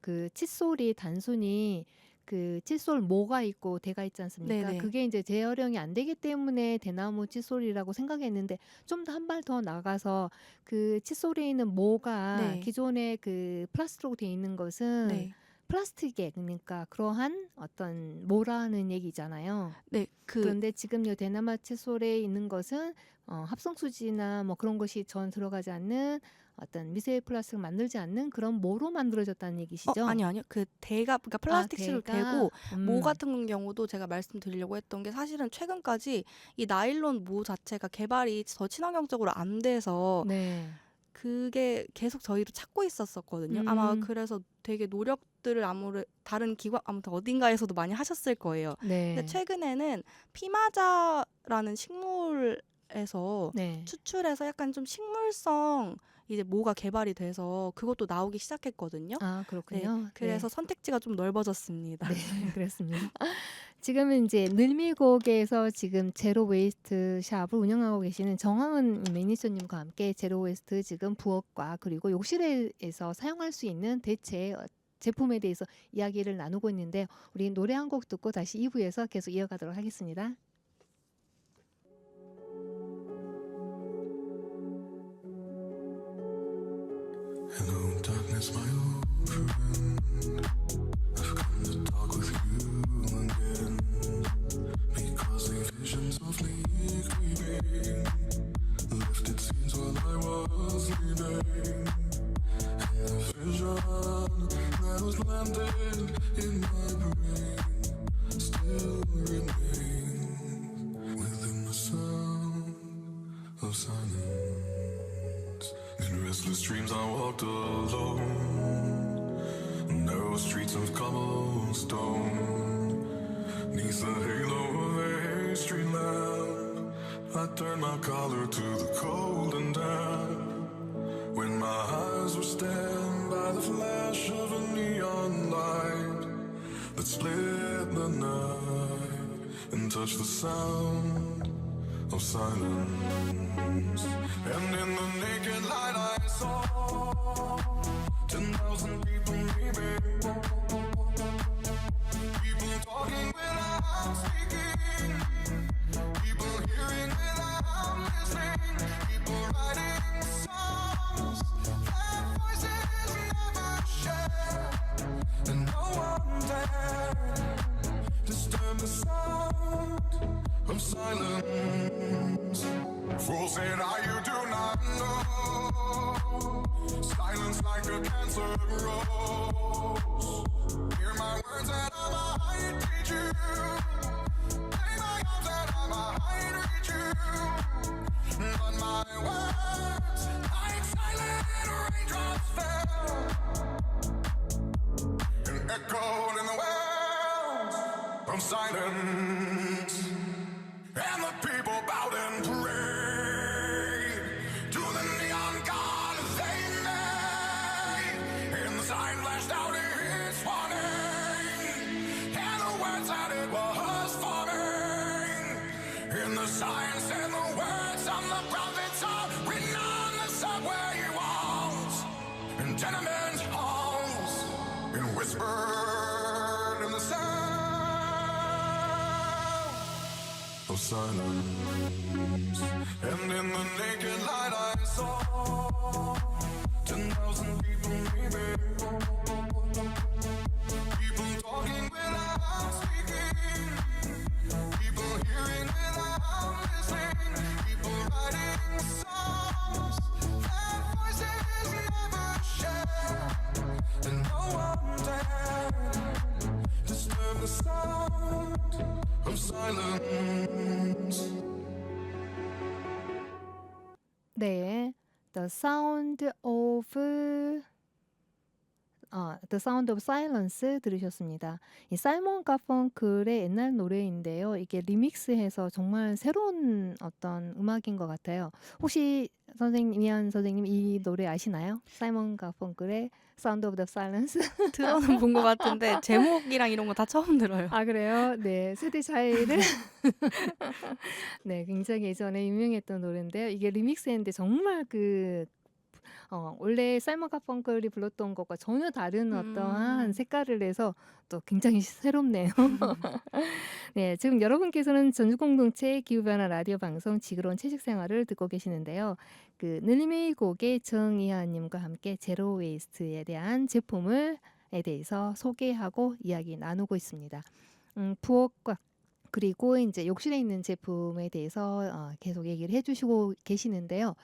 그 칫솔이 단순히 그 칫솔 모가 있고 대가 있지 않습니까? 네네. 그게 이제 재활용이 안 되기 때문에 대나무 칫솔이라고 생각했는데 좀 더 한 발 더 나가서 그 칫솔에 있는 모가 네. 기존에 그 플라스틱으로 돼 있는 것은 네. 플라스틱에 그러니까 그러한 어떤 모라는 얘기잖아요. 네, 그런데 지금 이 대나무 칫솔에 있는 것은 합성수지나 뭐 그런 것이 전 들어가지 않는 어떤 미세 플라스틱을 만들지 않는 그런 모로 만들어졌다는 얘기시죠? 아니요. 그러니까 플라스틱 칫솔 대가? 되고 모 같은 경우도 제가 말씀드리려고 했던 게 사실은 최근까지 이 나일론 모 자체가 개발이 더 친환경적으로 안 돼서 네. 그게 계속 저희도 찾고 있었었거든요. 아마 그래서 되게 노력들을 다른 기관 아무튼 어딘가에서도 많이 하셨을 거예요. 네. 근데 최근에는 피마자라는 식물에서 네. 추출해서 약간 좀 식물성 이제 모가 개발이 돼서 그것도 나오기 시작했거든요. 그렇군요. 그래서 선택지가 좀 넓어졌습니다. 네, 그렇습니다. 지금은 이제 늘미곡에서 지금 제로 웨이스트 샵을 운영하고 계시는 정황은 매니저님과 함께 제로 웨이스트 지금 부엌과 그리고 욕실에서 사용할 수 있는 대체 제품에 대해서 이야기를 나누고 있는데 우리 노래 한 곡 듣고 다시 2부에서 계속 이어가도록 하겠습니다. Hello, darkness, my old friend. I've come to talk with you again. Because a vision softly creeping lifted scenes while I was sleeping. And the vision that was landed in my brain still remains within the sound of silence. In restless dreams I walked alone, narrow streets of cobblestone. Neath the halo of a street lamp, I turned my collar to the cold and damp. When my eyes were stabbed by the flash of a neon light that split the night and touched the sound of silence. And in the naked light I saw 10,000 people maybe. People talking without speaking. People hearing without listening. People writing songs that voices never share. And no one dared disturb the Fool said, you do not know. Silence like a cancer grows. Hear my words that I might teach you. Lay my arms that I might reach you. But my words, like silent raindrops fell and echoed in the wells of silence. And the people bowed and prayed to the neon god they made. And the sign flashed out its warning, and the words that it was forming. And the sign said the words of the prophets are written on the subway walls and tenement halls, and whispered in the sound of silence. And in the naked light I saw 10,000 people maybe. People talking without speaking. People hearing without listening. People writing songs that voices never share. And no one dared disturb the sound of silence. 네, The Sound of The Sound of Silence 들으셨습니다. 이 사이먼 가펑클의 옛날 노래인데요. 이게 리믹스해서 정말 새로운 어떤 음악인 것 같아요. 혹시 이한 선생님 이 노래 아시나요? 사이먼 가펑클의 Sound of the Silence? 들어는 본 것 같은데 제목이랑 이런 거 다 처음 들어요. 아 그래요? 네, 세대 차이를 네, 굉장히 예전에 유명했던 노래인데요. 이게 리믹스했는데 정말 원래 사이먼 가펑클이 불렀던 것과 전혀 다른 어떠한 색깔을 내서 또 굉장히 새롭네요. 네, 지금 여러분께서는 전주공동체 기후변화 라디오 방송 지구로운 채식생활을 듣고 계시는데요. 늘림의 곡의 정이하님과 함께 제로 웨이스트에 대한 제품에 대해서 소개하고 이야기 나누고 있습니다. 부엌과 그리고 이제 욕실에 있는 제품에 대해서 계속 얘기를 해주시고 계시는데요.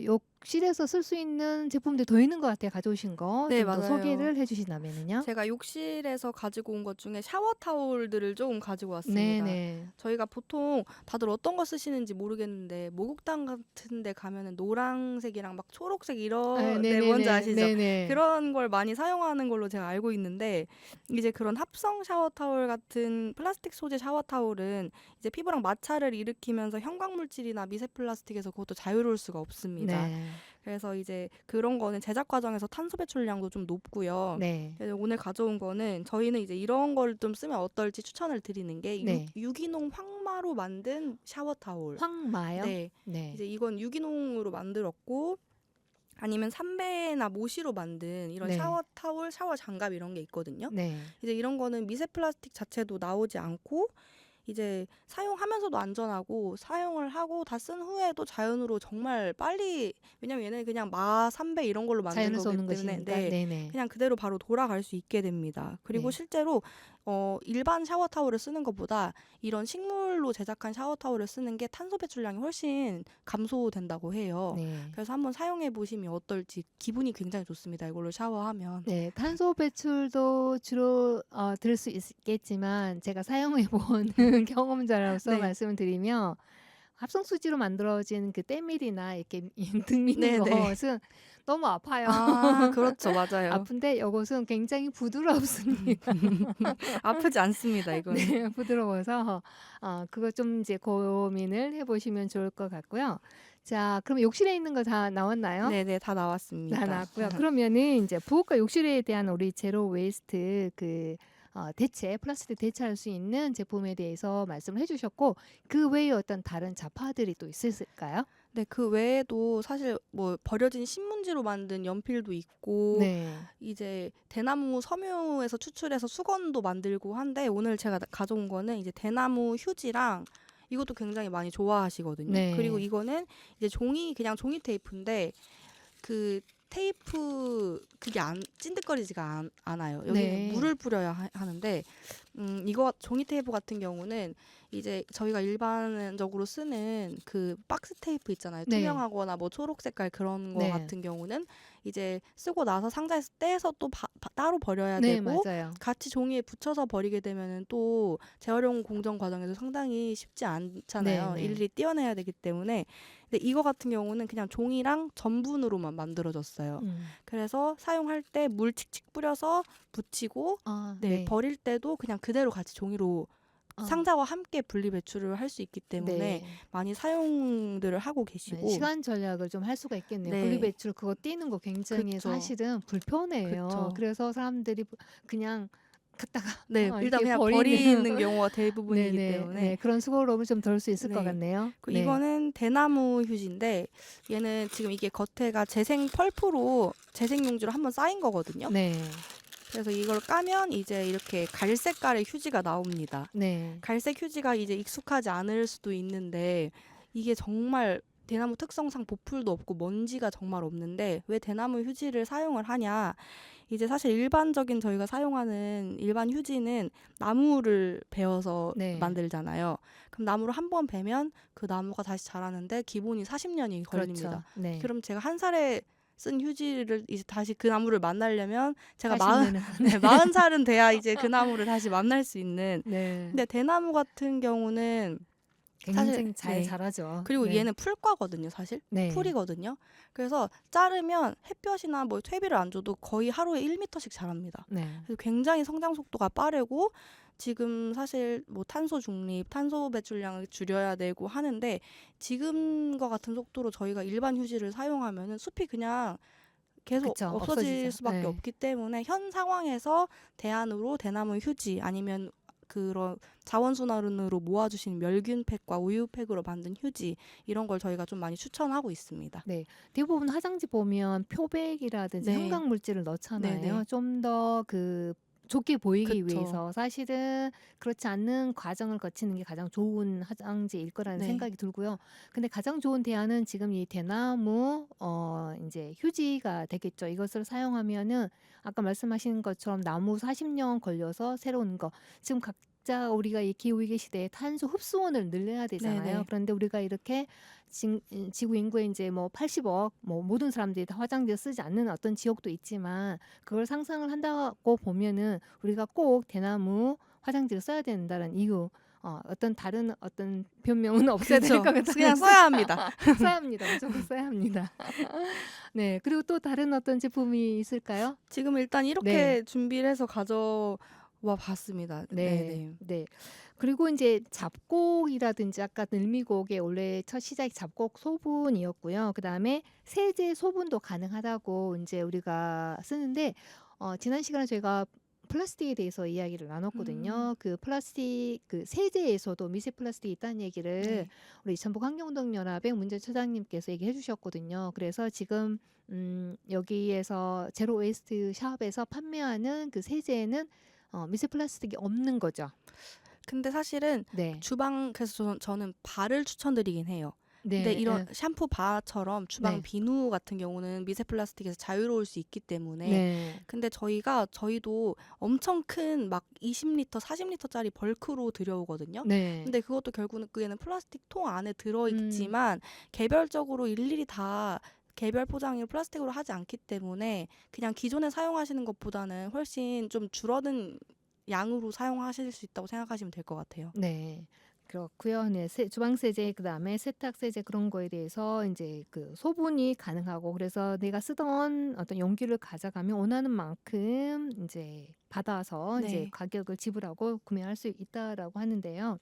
욕실에서 쓸 수 있는 제품들 더 있는 것 같아요. 가져오신 거. 네, 좀 더 맞아요. 소개를 해주신다면요. 제가 욕실에서 가지고 온 것 중에 샤워 타올들을 조금 가지고 왔습니다. 네네. 저희가 보통 다들 어떤 거 쓰시는지 모르겠는데 목욕탕 같은 데 가면은 노란색이랑 막 초록색 이런 데 뭔지 아시죠? 네네. 그런 걸 많이 사용하는 걸로 제가 알고 있는데 이제 그런 합성 샤워 타올 같은 플라스틱 소재 샤워 타올은 이제 피부랑 마찰을 일으키면서 형광물질이나 미세 플라스틱에서 그것도 자유로울 수가 없습니다. 네. 그래서 이제 그런 거는 제작 과정에서 탄소 배출량도 좀 높고요. 네. 그래서 오늘 가져온 거는 저희는 이제 이런 걸 좀 쓰면 어떨지 추천을 드리는 게 네. 유기농 황마로 만든 샤워 타올. 황마요? 네. 네. 이제 이건 유기농으로 만들었고 아니면 삼배나 모시로 만든 이런 네. 샤워 타올, 샤워 장갑 이런 게 있거든요. 네. 이제 이런 거는 미세 플라스틱 자체도 나오지 않고 이제 사용하면서도 안전하고 사용을 하고 다 쓴 후에도 자연으로 정말 빨리 왜냐면 얘는 그냥 삼배 이런 걸로 만든 자연에서 거기 오는 때문에 것이니까. 네, 네네. 그냥 그대로 바로 돌아갈 수 있게 됩니다. 그리고 네. 실제로 일반 샤워 타월을 쓰는 것보다 이런 식물로 제작한 샤워 타월을 쓰는 게 탄소 배출량이 훨씬 감소된다고 해요. 네. 그래서 한번 사용해 보시면 어떨지 기분이 굉장히 좋습니다. 이걸로 샤워하면. 네, 탄소 배출도 주로 들을 수 있겠지만 제가 사용해 보는 경험자로서 네. 말씀을 드리면 합성수지로 만들어진 그 때밀이나 이렇게 등 미는 네, 네. 것은 너무 아파요. 아, 그렇죠. 맞아요. 아픈데 이것은 굉장히 부드럽습니다. 아프지 않습니다. 이거는. 네, 부드러워서 그거 좀 이제 고민을 해보시면 좋을 것 같고요. 자, 그럼 욕실에 있는 거 다 나왔나요? 네네, 다 나왔습니다. 다 나왔고요. 그러면은 이제 부엌과 욕실에 대한 우리 제로 웨이스트 플라스틱 대체할 수 있는 제품에 대해서 말씀을 해주셨고 그 외에 어떤 다른 잡화들이 또 있을까요? 네, 그 외에도 사실 뭐 버려진 신문지로 만든 연필도 있고 네, 이제 대나무 섬유에서 추출해서 수건도 만들고 한데 오늘 제가 가져온 거는 이제 대나무 휴지랑 이것도 굉장히 많이 좋아하시거든요. 네. 그리고 이거는 이제 그냥 종이 테이프인데 그 테이프 그게 찐득거리지가 않아요. 여기 네. 물을 뿌려야 하는데 이거 종이 테이프 같은 경우는 이제 저희가 일반적으로 쓰는 그 박스 테이프 있잖아요. 네. 투명하거나 뭐 초록 색깔 그런 거 네. 같은 경우는 이제 쓰고 나서 상자에서 떼서 또 따로 버려야 네, 되고 맞아요. 같이 종이에 붙여서 버리게 되면은 또 재활용 공정 과정에서 상당히 쉽지 않잖아요. 네, 네. 일일이 떼어내야 되기 때문에. 근데 이거 같은 경우는 그냥 종이랑 전분으로만 만들어졌어요. 그래서 사용할 때 물 칙칙 뿌려서 붙이고 아, 네, 버릴 때도 그냥 그대로 같이 종이로 상자와 함께 분리 배출을 할 수 있기 때문에 네. 많이 사용들을 하고 네, 계시고 시간 절약을 좀 할 수가 있겠네요. 네. 분리배출 그거 띄는 거 굉장히 그쵸. 사실은 불편해요. 그쵸. 그래서 사람들이 그냥 갖다가 네, 이렇게 일단 그냥 버리는 버리는 경우가 대부분이기 네네. 때문에 네, 그런 수고로움을 좀 덜 수 있을 것 네. 같네요. 그리고 이거는 대나무 휴지인데 얘는 지금 이게 겉에가 재생 펄프로 재생 용지로 한번 쌓인 거거든요. 네. 그래서 이걸 까면 이제 이렇게 갈색깔의 휴지가 나옵니다. 네. 갈색 휴지가 이제 익숙하지 않을 수도 있는데 이게 정말 대나무 특성상 보풀도 없고 먼지가 정말 없는데 왜 대나무 휴지를 사용을 하냐? 이제 사실 일반적인 저희가 사용하는 일반 휴지는 나무를 베어서 네. 만들잖아요. 그럼 나무를 한 번 베면 그 나무가 다시 자라는데 기본이 40년이 걸립니다. 그렇죠. 네. 그럼 제가 한 살에 쓴 휴지를 이제 다시 그 나무를 만나려면 제가 40년은 40살은 돼야 이제 그 나무를 다시 만날 수 있는. 네. 근데 대나무 같은 경우는 굉장히 사실 잘 네. 자라죠. 그리고 네. 얘는 풀과거든요, 사실. 네. 풀이거든요. 그래서 자르면 햇볕이나 뭐 퇴비를 안 줘도 거의 하루에 1m씩 자랍니다. 네. 그래서 굉장히 성장 속도가 빠르고 지금 사실 뭐 탄소 중립, 탄소 배출량을 줄여야 되고 하는데 지금과 같은 속도로 저희가 일반 휴지를 사용하면은 숲이 그냥 계속 그쵸, 없어질 없어지죠. 수밖에 네. 없기 때문에 현 상황에서 대안으로 대나무 휴지 아니면 그런 자원순환으로 모아주신 멸균팩과 우유팩으로 만든 휴지 이런 걸 저희가 좀 많이 추천하고 있습니다. 네. 대부분 화장지 보면 표백이라든지 네. 형광 물질을 넣잖아요. 네네. 좀 더 그 좋게 보이기 그쵸. 위해서 사실은 그렇지 않는 과정을 거치는 게 가장 좋은 화장지일 거라는 네. 생각이 들고요. 근데 가장 좋은 대안은 지금 이 대나무 이제 휴지가 되겠죠. 이것을 사용하면은 아까 말씀하신 것처럼 나무 40년 걸려서 새로운 거 지금 각자 우리가 이 기후위기 시대에 탄소 흡수원을 늘려야 되잖아요. 네네. 그런데 우리가 이렇게 지구 인구의 이제 뭐 80억 뭐 모든 사람들이 다 화장지를 쓰지 않는 어떤 지역도 있지만 그걸 상상을 한다고 보면은 우리가 꼭 대나무 화장지를 써야 된다는 이유 어떤 다른 어떤 변명은 없어야 될 그쵸. 것 같아요. 그냥 써야 합니다. 써야 합니다. 무조건 써야 합니다. 네. 그리고 또 다른 어떤 제품이 있을까요? 지금 일단 이렇게 네. 준비를 해서 가져와 봤습니다. 네. 네네. 네. 그리고 이제 잡곡이라든지 아까 늘미곡의 원래 첫 시작이 잡곡 소분이었고요. 그다음에 세제 소분도 가능하다고 이제 우리가 쓰는데 지난 시간에 저희가 플라스틱에 대해서 이야기를 나눴거든요. 그 플라스틱 그 세제에서도 미세 플라스틱이 있다는 얘기를 네. 우리 전북 환경운동연합의 문재 처장님께서 얘기해 주셨거든요. 그래서 지금 여기에서 제로 웨이스트 샵에서 판매하는 그 세제는 미세 플라스틱이 없는 거죠. 근데 사실은 네. 주방 그래서 저는 바를 추천드리긴 해요. 네. 근데 이런 샴푸 바처럼 주방 네. 비누 같은 경우는 미세 플라스틱에서 자유로울 수 있기 때문에 네. 근데 저희도 엄청 큰 막 20리터, 40리터짜리 벌크로 들여오거든요. 네. 근데 그것도 결국에는 플라스틱 통 안에 들어있지만 개별적으로 일일이 다 개별 포장을 플라스틱으로 하지 않기 때문에 그냥 기존에 사용하시는 것보다는 훨씬 좀 줄어든 양으로 사용하실 수 있다고 생각하시면 될 것 같아요. 네. 그렇고요. 네. 주방 세제 그다음에 세탁 세제 그런 거에 대해서 이제 그 소분이 가능하고 그래서 내가 쓰던 어떤 용기를 가져가면 원하는 만큼 이제 받아서 이제 네. 가격을 지불하고 구매할 수 있다라고 하는데요.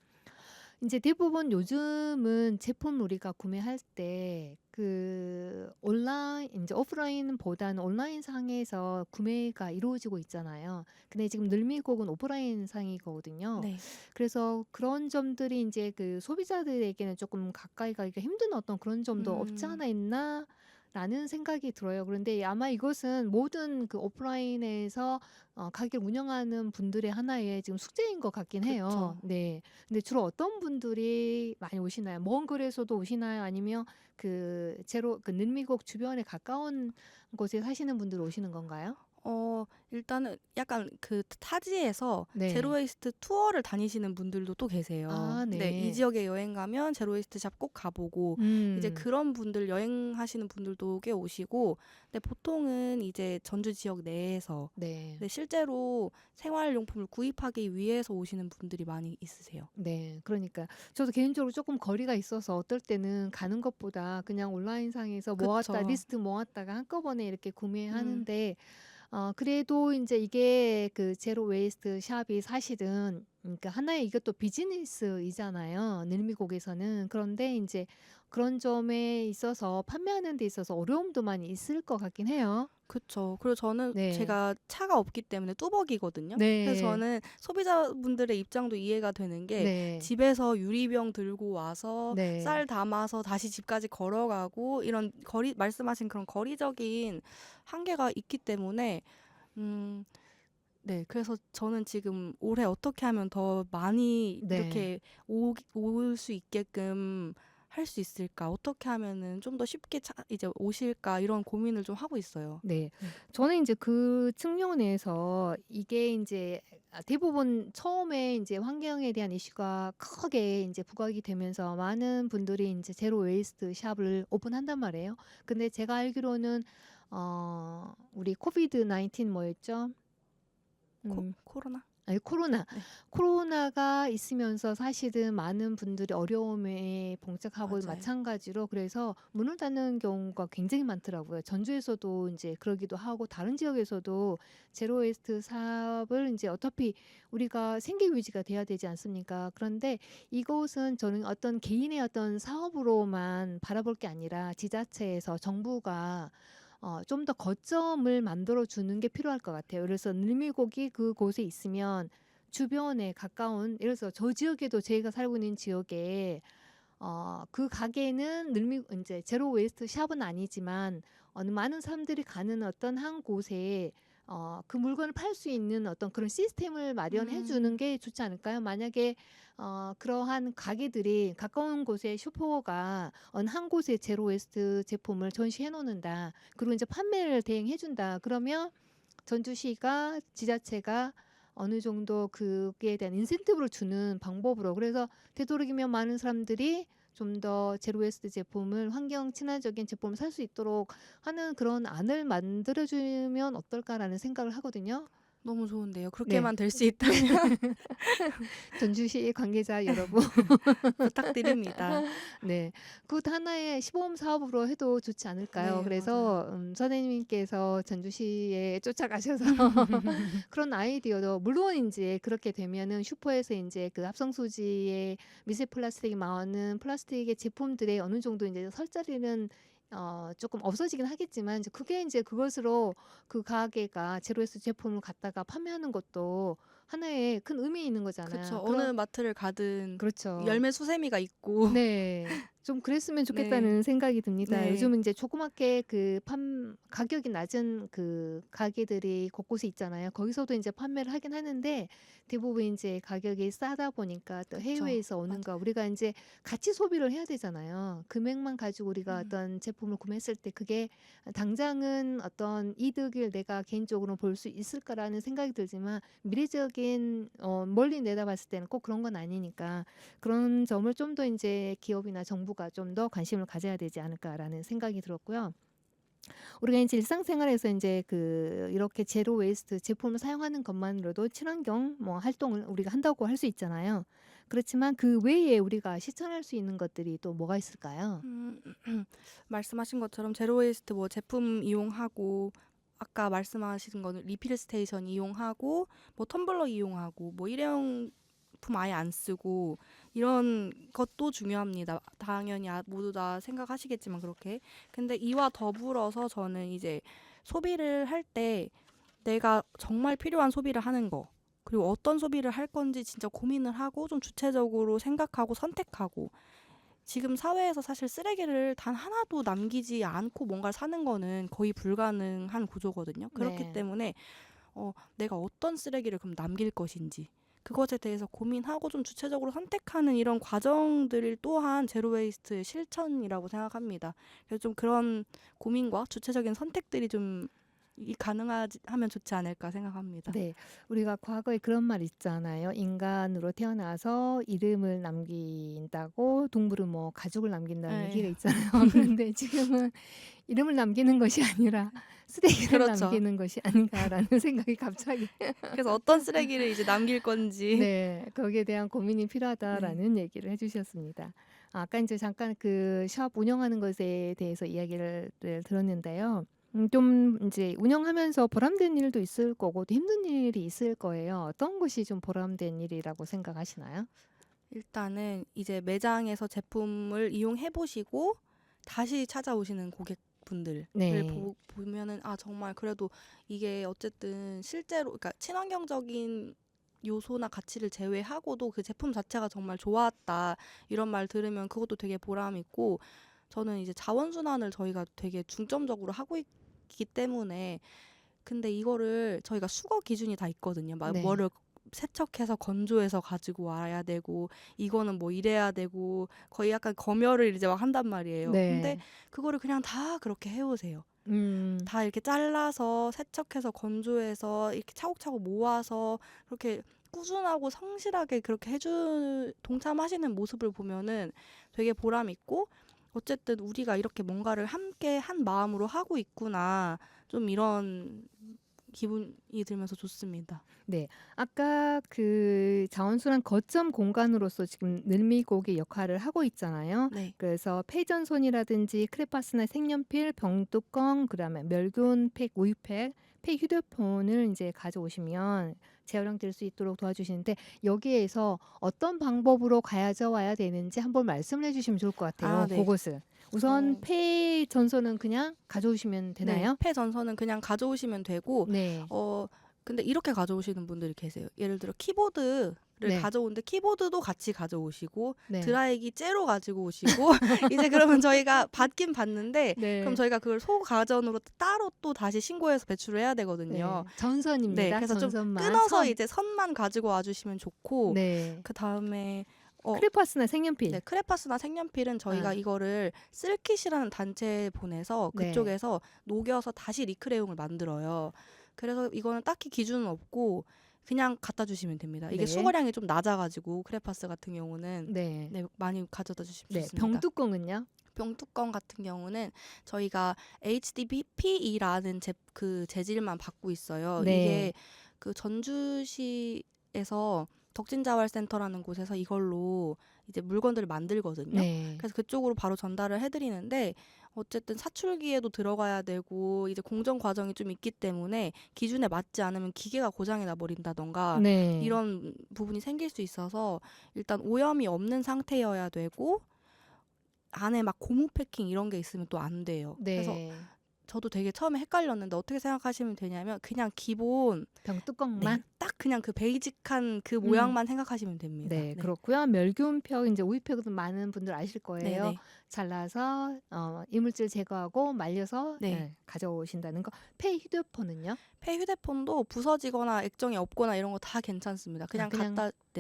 이제 대부분 요즘은 제품 우리가 구매할 때 그 온라인 이제 오프라인보다는 온라인 상에서 구매가 이루어지고 있잖아요. 근데 지금 늘미국은 오프라인 상이거든요. 네. 그래서 그런 점들이 이제 그 소비자들에게는 조금 가까이 가기가 힘든 어떤 그런 점도 없지 않아 있나? 라는 생각이 들어요. 그런데 아마 이것은 모든 그 오프라인에서 가게를 운영하는 분들의 하나의 지금 숙제인 것 같긴 해요. 그쵸. 네. 근데 주로 어떤 분들이 많이 오시나요? 먼 거리에서도 오시나요? 아니면 그 늘미국 주변에 가까운 곳에 사시는 분들 오시는 건가요? 일단은 약간 그 타지에서 네. 제로 웨이스트 투어를 다니시는 분들도 또 계세요. 아, 네, 네. 이 지역에 여행 가면 제로 웨이스트 샵 꼭 가보고 이제 그런 분들 여행하시는 분들도 꽤 오시고, 근데 보통은 이제 전주 지역 내에서 네. 근데 실제로 생활용품을 구입하기 위해서 오시는 분들이 많이 있으세요. 네. 그러니까 저도 개인적으로 조금 거리가 있어서 어떨 때는 가는 것보다 그냥 온라인상에서 모았다 그쵸. 리스트 모았다가 한꺼번에 이렇게 음, 구매하는데 그래도 인제 이게 그 제로 웨이스트 샵이 사실은 그러니까 하나의 이것도 비즈니스이잖아요, 늘미국에서는. 그런데 인제 그런 점에 있어서 판매하는 데 있어서 어려움도 많이 있을 것 같긴 해요. 그쵸. 그리고 저는 네. 제가 차가 없기 때문에 뚜벅이거든요. 그래서 네. 저는 소비자분들의 입장도 이해가 되는 게 네. 집에서 유리병 들고 와서 네. 쌀 담아서 다시 집까지 걸어가고 이런 말씀하신 그런 거리적인 한계가 있기 때문에 네, 그래서 저는 지금 올해 어떻게 하면 더 많이 네. 이렇게 올 수 있게끔 할 수 있을까? 어떻게 하면은 좀 더 쉽게 이제 오실까? 이런 고민을 좀 하고 있어요. 네. 저는 인제 그 측면에서 이게 인제 대부분 처음에 인제 환경에 대한 이슈가 크게 인제 부각이 되면서 많은 분들이 인제 제로 웨이스트 샵을 오픈한단 말이에요. 근데 제가 알기로는 우리 코비드 19 뭐였죠? 코로나? 아니 코로나. 네. 코로나가 있으면서 사실은 많은 분들이 어려움에 봉착하고 맞아요. 마찬가지로 그래서 문을 닫는 경우가 굉장히 많더라고요. 전주에서도 인제 그러기도 하고 다른 지역에서도 제로 웨이스트 샵을 인제 어차피 우리가 생계 유지가 돼야 되지 않습니까? 그런데 이것은 저는 어떤 개인의 어떤 사업으로만 바라볼 게 아니라 지자체에서 정부가 좀 더 거점을 만들어 주는 게 필요할 것 같아요. 그래서 늘미국이 그곳에 있으면 주변에 가까운 예를 들어서 저 지역에도 제가 살고 있는 지역에 그 가게는 인제 제로 웨이스트 샵은 아니지만 어느 많은 사람들이 가는 어떤 한 곳에 그 물건을 팔 수 있는 어떤 그런 시스템을 마련해 주는 게 좋지 않을까요? 만약에 그러한 가게들이 가까운 곳에 슈퍼가 어느 한 곳에 제로 웨이스트 제품을 전시해 놓는다. 그리고 인제 판매를 대행해 준다. 그러면 전주시가 지자체가 어느 정도 그에 대한 인센티브를 주는 방법으로 그래서 되도록이면 많은 사람들이 좀 더 제로 웨이스트 제품을 환경 친화적인 제품을 살 수 있도록 하는 그런 안을 만들어 주면 어떨까라는 생각을 하거든요. 너무 좋은데요. 네. 그렇게만 될 수 있다면 전주시 관계자 여러분. 부탁드립니다. 네. 그것도 하나의 시범 사업으로 해도 좋지 않을까요? 네, 맞아요. 그래서 선생님께서 전주시에 쫓아가셔서 그런 아이디어도 물론 인제 그렇게 되면은 슈퍼에서 인제 그 합성 소지의 미세 플라스틱이 많은 플라스틱의 제품들에 어느 정도 인제 설 자리는 쪼끔 없어지긴 하겠지만 이제 그게 인제 그것으로 그 가게가 제로 웨이스트 제품을 갖다가 판매하는 것도 하나의 큰 의미 있는 그쵸. 거잖아요. 어느 마트를 가든 그렇죠. 열매 수세미가 있고 네. 좀 그랬으면 네. 좋겠다는 생각이 듭니다. 네. 요즘은 인제 조그맣게 그 가격이 낮은 그 가게들이 곳곳에 있잖아요. 거기서도 인제 판매를 하긴 하는데 대부분 인제 가격이 싸다 보니까 또 그쵸. 해외에서 오는 거 우리가 인제 같이 소비를 해야 되잖아요. 금액만 가지고 우리가 어떤 제품을 구매했을 때 그게 당장은 어떤 이득을 내가 개인적으로 볼 수 있을까라는 생각이 들지만 미래적인 멀리 내다봤을 때는 꼭 그런 건 아니니까 그런 점을 좀 더 인제 기업이나 정부가 좀 더 관심을 가져야 되지 않을까라는 생각이 들었고요. 우리가 인제 일상생활에서 인제 이렇게 제로 웨이스트 제품을 사용하는 것만으로도 친환경 활동을 우리가 한다고 할 수 있잖아요. 그렇지만 그 외에 우리가 실천할 수 있는 것들이 또 뭐가 있을까요? 말씀하신 것처럼 제로 웨이스트 뭐 제품 이용하고 아까 말씀하신 거는 리필 스테이션 이용하고 뭐 텀블러 이용하고 뭐 일회용품 아예 안 쓰고 이런 것도 중요합니다. 당연히 모두 다 생각하시겠지만 그렇게. 근데 이와 더불어서 저는 이제 소비를 할 때 내가 정말 필요한 소비를 하는 거 그리고 어떤 소비를 할 건지 진짜 고민을 하고 좀 주체적으로 생각하고 선택하고 지금 사회에서 사실 쓰레기를 단 하나도 남기지 않고 뭔가를 사는 거는 거의 불가능한 구조거든요. 그렇기 네. 때문에 내가 어떤 쓰레기를 그럼 남길 것인지 그것에 대해서 고민하고 좀 주체적으로 선택하는 이런 과정들 또한 제로 웨이스트의 실천이라고 생각합니다. 그래서 좀 그런 고민과 주체적인 선택들이 좀 가능하면 좋지 않을까 생각합니다. 네. 우리가 과거에 그런 말 있잖아요. 인간으로 태어나서 이름을 남긴다고 동물은 뭐 가족을 남긴다는 네. 얘기가 있잖아요. 그런데 지금은 이름을 남기는 것이 아니라 쓰레기를 그렇죠. 남기는 것이 아닌가라는 생각이 갑자기 그래서 어떤 쓰레기를 이제 남길 건지. 네. 거기에 대한 고민이 네. 필요하다라는 얘기를 해 주셨습니다. 아까 인제 잠깐 그 샵 운영하는 것에 대해서 이야기를 들었는데요. 좀 인제 운영하면서 보람된 일도 있을 거고 또 힘든 일이 있을 거예요. 어떤 것이 좀 보람된 일이라고 생각하시나요? 일단은 이제 매장에서 제품을 이용해 보시고 다시 찾아오시는 고객분들을 네. 보면은 아 정말 그래도 이게 어쨌든 실제로 그러니까 친환경적인 요소나 가치를 제외하고도 그 제품 자체가 정말 좋았다 이런 말 들으면 그것도 되게 보람 있고 저는 이제 자원순환을 저희가 되게 중점적으로 하고 있기 때문에 근데 이거를 저희가 수거 기준이 다 있거든요. 막 네. 뭐를 세척해서 건조해서 가지고 와야 되고 이거는 뭐 이래야 되고 거의 약간 검열을 이제 막 한단 말이에요. 근데 네. 그거를 그냥 다 그렇게 해 오세요. 음. 다 이렇게 잘라서 세척해서 건조해서 이렇게 차곡차곡 모아서 그렇게 꾸준하고 성실하게 그렇게 동참하시는 모습을 보면은 되게 보람 있고 어쨌든 우리가 이렇게 뭔가를 함께 한 마음으로 하고 있구나. 좀 이런 기분이 들면서 좋습니다. 네. 아까 그 자원순환 거점 공간으로서 지금 늘미곡의 역할을 하고 있잖아요. 네. 그래서 폐전손이라든지 크레파스나 색연필, 병뚜껑, 그다음에 멸균 팩, 우유팩, 폐 휴대폰을 이제 가져오시면 재활용될 수 있도록 도와주시는데 여기에서 어떤 방법으로 가져와야 되는지 한번 말씀을 해주시면 좋을 것 같아요. 아 네. 그것을. 우선 어 폐 전선은 그냥 가져오시면 네. 되나요? 폐 전선은 그냥 가져오시면 되고 네. 근데 이렇게 가져오시는 분들이 계세요. 예를 들어 키보드를 네. 가져오는데 키보드도 같이 가져오시고 네. 드라이기 째로 가지고 오시고 이제 그러면 저희가 받긴 받는데 네. 그럼 저희가 그걸 소가전으로 따로 또 다시 신고해서 배출을 해야 네. 되거든요. 전선입니다. 네. 그래서 좀 전선만. 끊어서 선. 이제 선만 가지고 와 주시면 좋고 네. 그다음에 크레파스나 색연필. 네. 크레파스나 색연필은 저희가 아. 이거를 쓸킷이라는 단체에 보내서 네. 그쪽에서 녹여서 다시 리크레용을 만들어요. 그래서 이거는 딱히 기준은 없고 그냥 갖다 주시면 됩니다. 이게 네. 수거량이 좀 낮아 가지고 크레파스 같은 경우는 네. 네 많이 가져다 주시면 네. 좋습니다. 병뚜껑은요? 병뚜껑 같은 경우는 저희가 HDPE라는 그 재질만 받고 있어요. 네. 이게 그 전주시에서 덕진자활센터라는 곳에서 이걸로 이제 물건들을 만들거든요. 네. 그래서 그쪽으로 바로 전달을 해드리는데 어쨌든 사출기에도 들어가야 되고 이제 공정 과정이 좀 있기 때문에 기준에 맞지 않으면 기계가 고장이 나버린다던가 네. 이런 부분이 생길 수 있어서 일단 오염이 없는 상태여야 되고 안에 막 고무 패킹 이런 게 있으면 또 안 돼요. 그래서 네. 저도 되게 처음에 헷갈렸는데 어떻게 생각하시면 되냐면 그냥 기본 병뚜껑만? 네, 딱 그냥 그 베이직한 그 모양만 생각하시면 됩니다. 네. 그렇고요. 멸균팩 이제 우유팩도 많은 분들 아실 거예요. 네네. 잘라서 이물질 제거하고 말려서 네. 가져오신다는 거. 폐 휴대폰은요? 폐 휴대폰도 부서지거나 액정이 없거나 이런 거 다 괜찮습니다. 그냥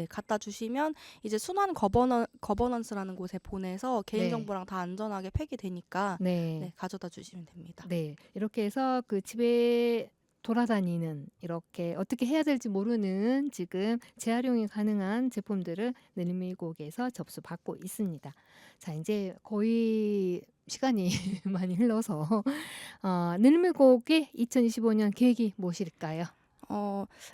갖다 주시면 이제 순환 거버넌스라는 곳에 보내서 개인정보랑 다 안전하게 폐기 되니까 네. 네, 가져다 주시면 됩니다. 네. 이렇게 해서 그 집에 돌아다니는 이렇게 어떻게 해야 될지 모르는 지금 재활용이 가능한 제품들을 늘미곡에서 접수받고 있습니다. 자, 이제 거의 시간이 많이 흘러서 늘미곡의 2025년 계획이 무엇일까요?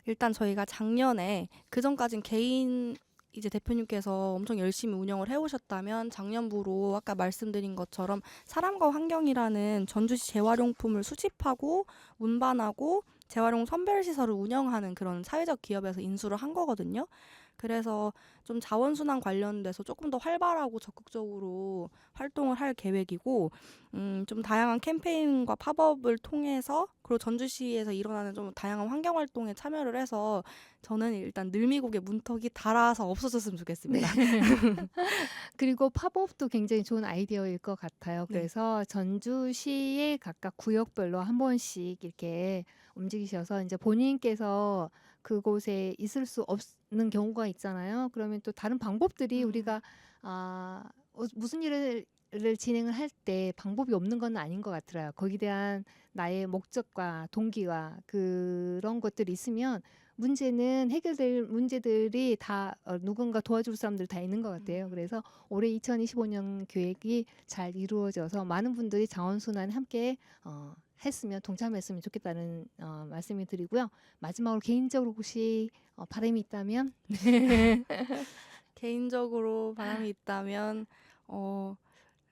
일단 저희가 작년에 그전까진 개인 이제 대표님께서 엄청 열심히 운영을 해오셨다면 작년부로 아까 말씀드린 것처럼 사람과 환경이라는 전주시 재활용품을 수집하고 운반하고 재활용 선별시설을 운영하는 그런 사회적 기업에서 인수를 한 거거든요. 그래서 좀 자원순환 관련돼서 조금 더 활발하고 적극적으로 활동을 할 계획이고 좀 다양한 캠페인과 팝업을 통해서 그리고 전주시에서 일어나는 좀 다양한 환경 활동에 참여를 해서 저는 일단 늘미곡의 문턱이 닳아서 없어졌으면 좋겠습니다. 그리고 팝업도 굉장히 좋은 아이디어일 것 같아요. 네. 그래서 전주시의 각각 구역별로 한 번씩 이렇게 움직이셔서 이제 본인께서 그곳에 있을 수 없는 경우가 있잖아요. 그러면 또 다른 방법들이 우리가 무슨 일을 생활을 진행을 할 때 방법이 없는 건 아닌 것 같더라고요. 거기에 대한 나의 목적과 동기와 그런 것들이 있으면 문제는 해결될 문제들이 다 누군가 도와줄 사람들 다 있는 것 같아요. 그래서 올해 2025년 계획이 잘 이루어져서 많은 분들이 자원순환 함께 했으면 동참했으면 좋겠다는 말씀을 드리고요. 마지막으로 개인적으로 혹시 바람이 있다면 개인적으로 바람이 있다면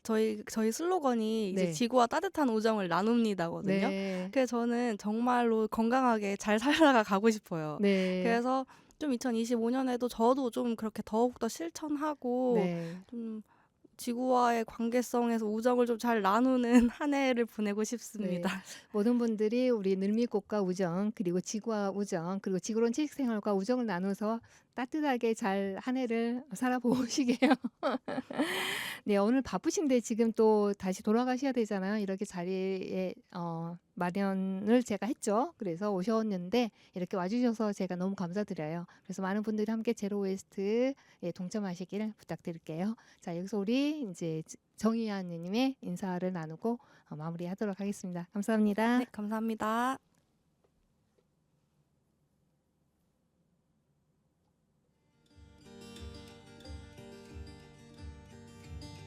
저희 슬로건이 이제 네. 지구와 따뜻한 우정을 나눕니다거든요. 네. 그래서 저는 정말로 건강하게 잘 살다가 가고 싶어요. 네. 그래서 좀 2025년에도 저도 좀 그렇게 더욱더 실천하고 네. 좀 지구와의 관계성에서 우정을 좀 잘 나누는 한 해를 보내고 싶습니다. 모든 분들이 우리 늘미꽃과 우정 그리고 지구와 우정 그리고 지구론 채식생활과 우정을 나눠서 따뜻하게 잘 한 해를 살아보시게요. 네, 오늘 바쁘신데 지금 또 다시 돌아가셔야 되잖아요. 이렇게 자리에 마련을 제가 했죠. 그래서 오셨는데 이렇게 와주셔서 제가 너무 감사드려요. 그래서 많은 분들이 함께 제로 웨이스트에 동참하시길 부탁드릴게요. 자, 여기서 우리 이제 정희안 님의 인사를 나누고 마무리하도록 하겠습니다. 감사합니다. 네, 감사합니다.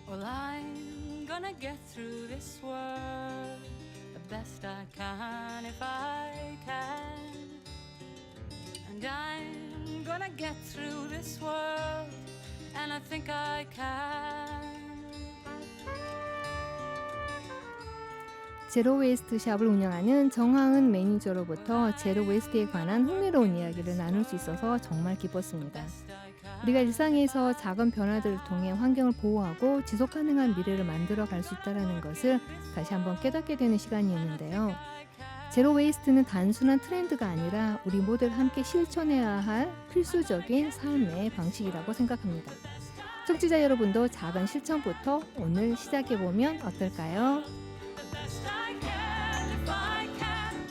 Well, I'm gonna get through this world the best I can if I can. And I'm gonna get through this world, and I think I can. 제로 웨이스트 샵을 운영하는 정하은 매니저로부터 제로 웨이스트에 관한 흥미로운 이야기를 나눌 수 있어서 정말 기뻤습니다. 우리가 일상에서 작은 변화들을 통해 환경을 보호하고 지속 가능한 미래를 만들어 갈 수 있다는 것을 다시 한번 깨닫게 되는 시간이었는데요. 제로 웨이스트는 단순한 트렌드가 아니라 우리 모두 함께 실천해야 할 필수적인 삶의 방식이라고 생각합니다. 청취자 여러분도 작은 실천부터 오늘 시작해보면 어떨까요?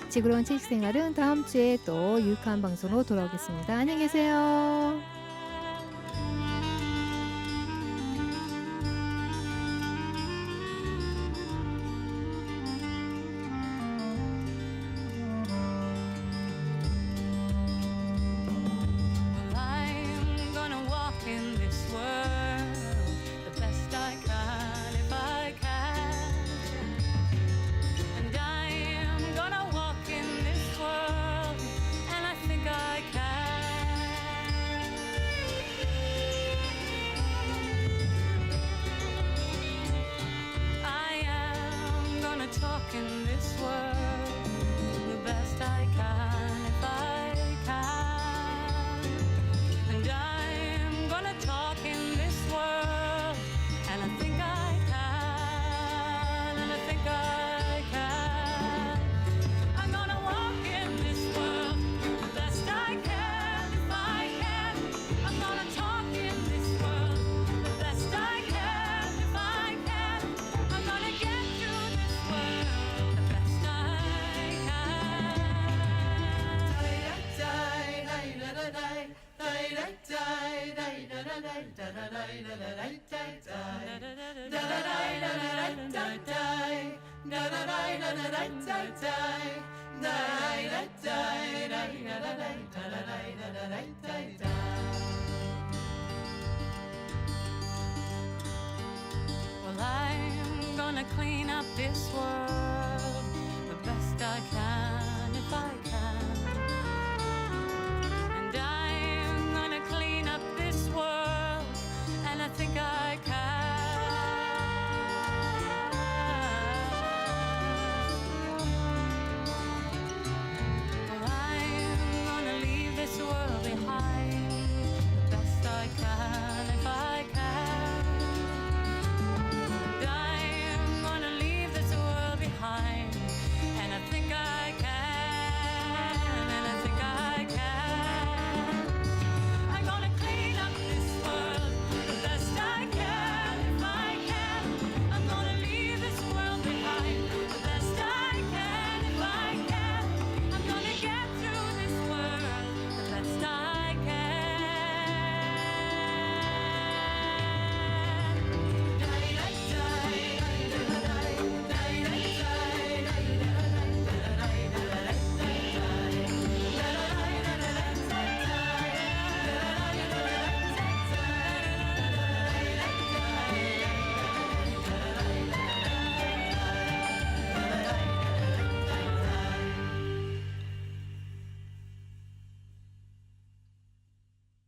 지구로운 채식생활은 다음 주에 또 유익한 방송으로 돌아오겠습니다. 안녕히 계세요. Well, I'm gonna walk in this world the best I can if I can. And I'm gonna walk in this world, and I think I can. I am gonna talk in this world the best I can if I can. And I'm gonna talk in this world, and I think I can, and I think I can. I'm gonna walk in this world the best I can if I can. I'm gonna talk in this world the best I can if I can. I'm gonna get through this world the best I Well, I'm gonna clean up this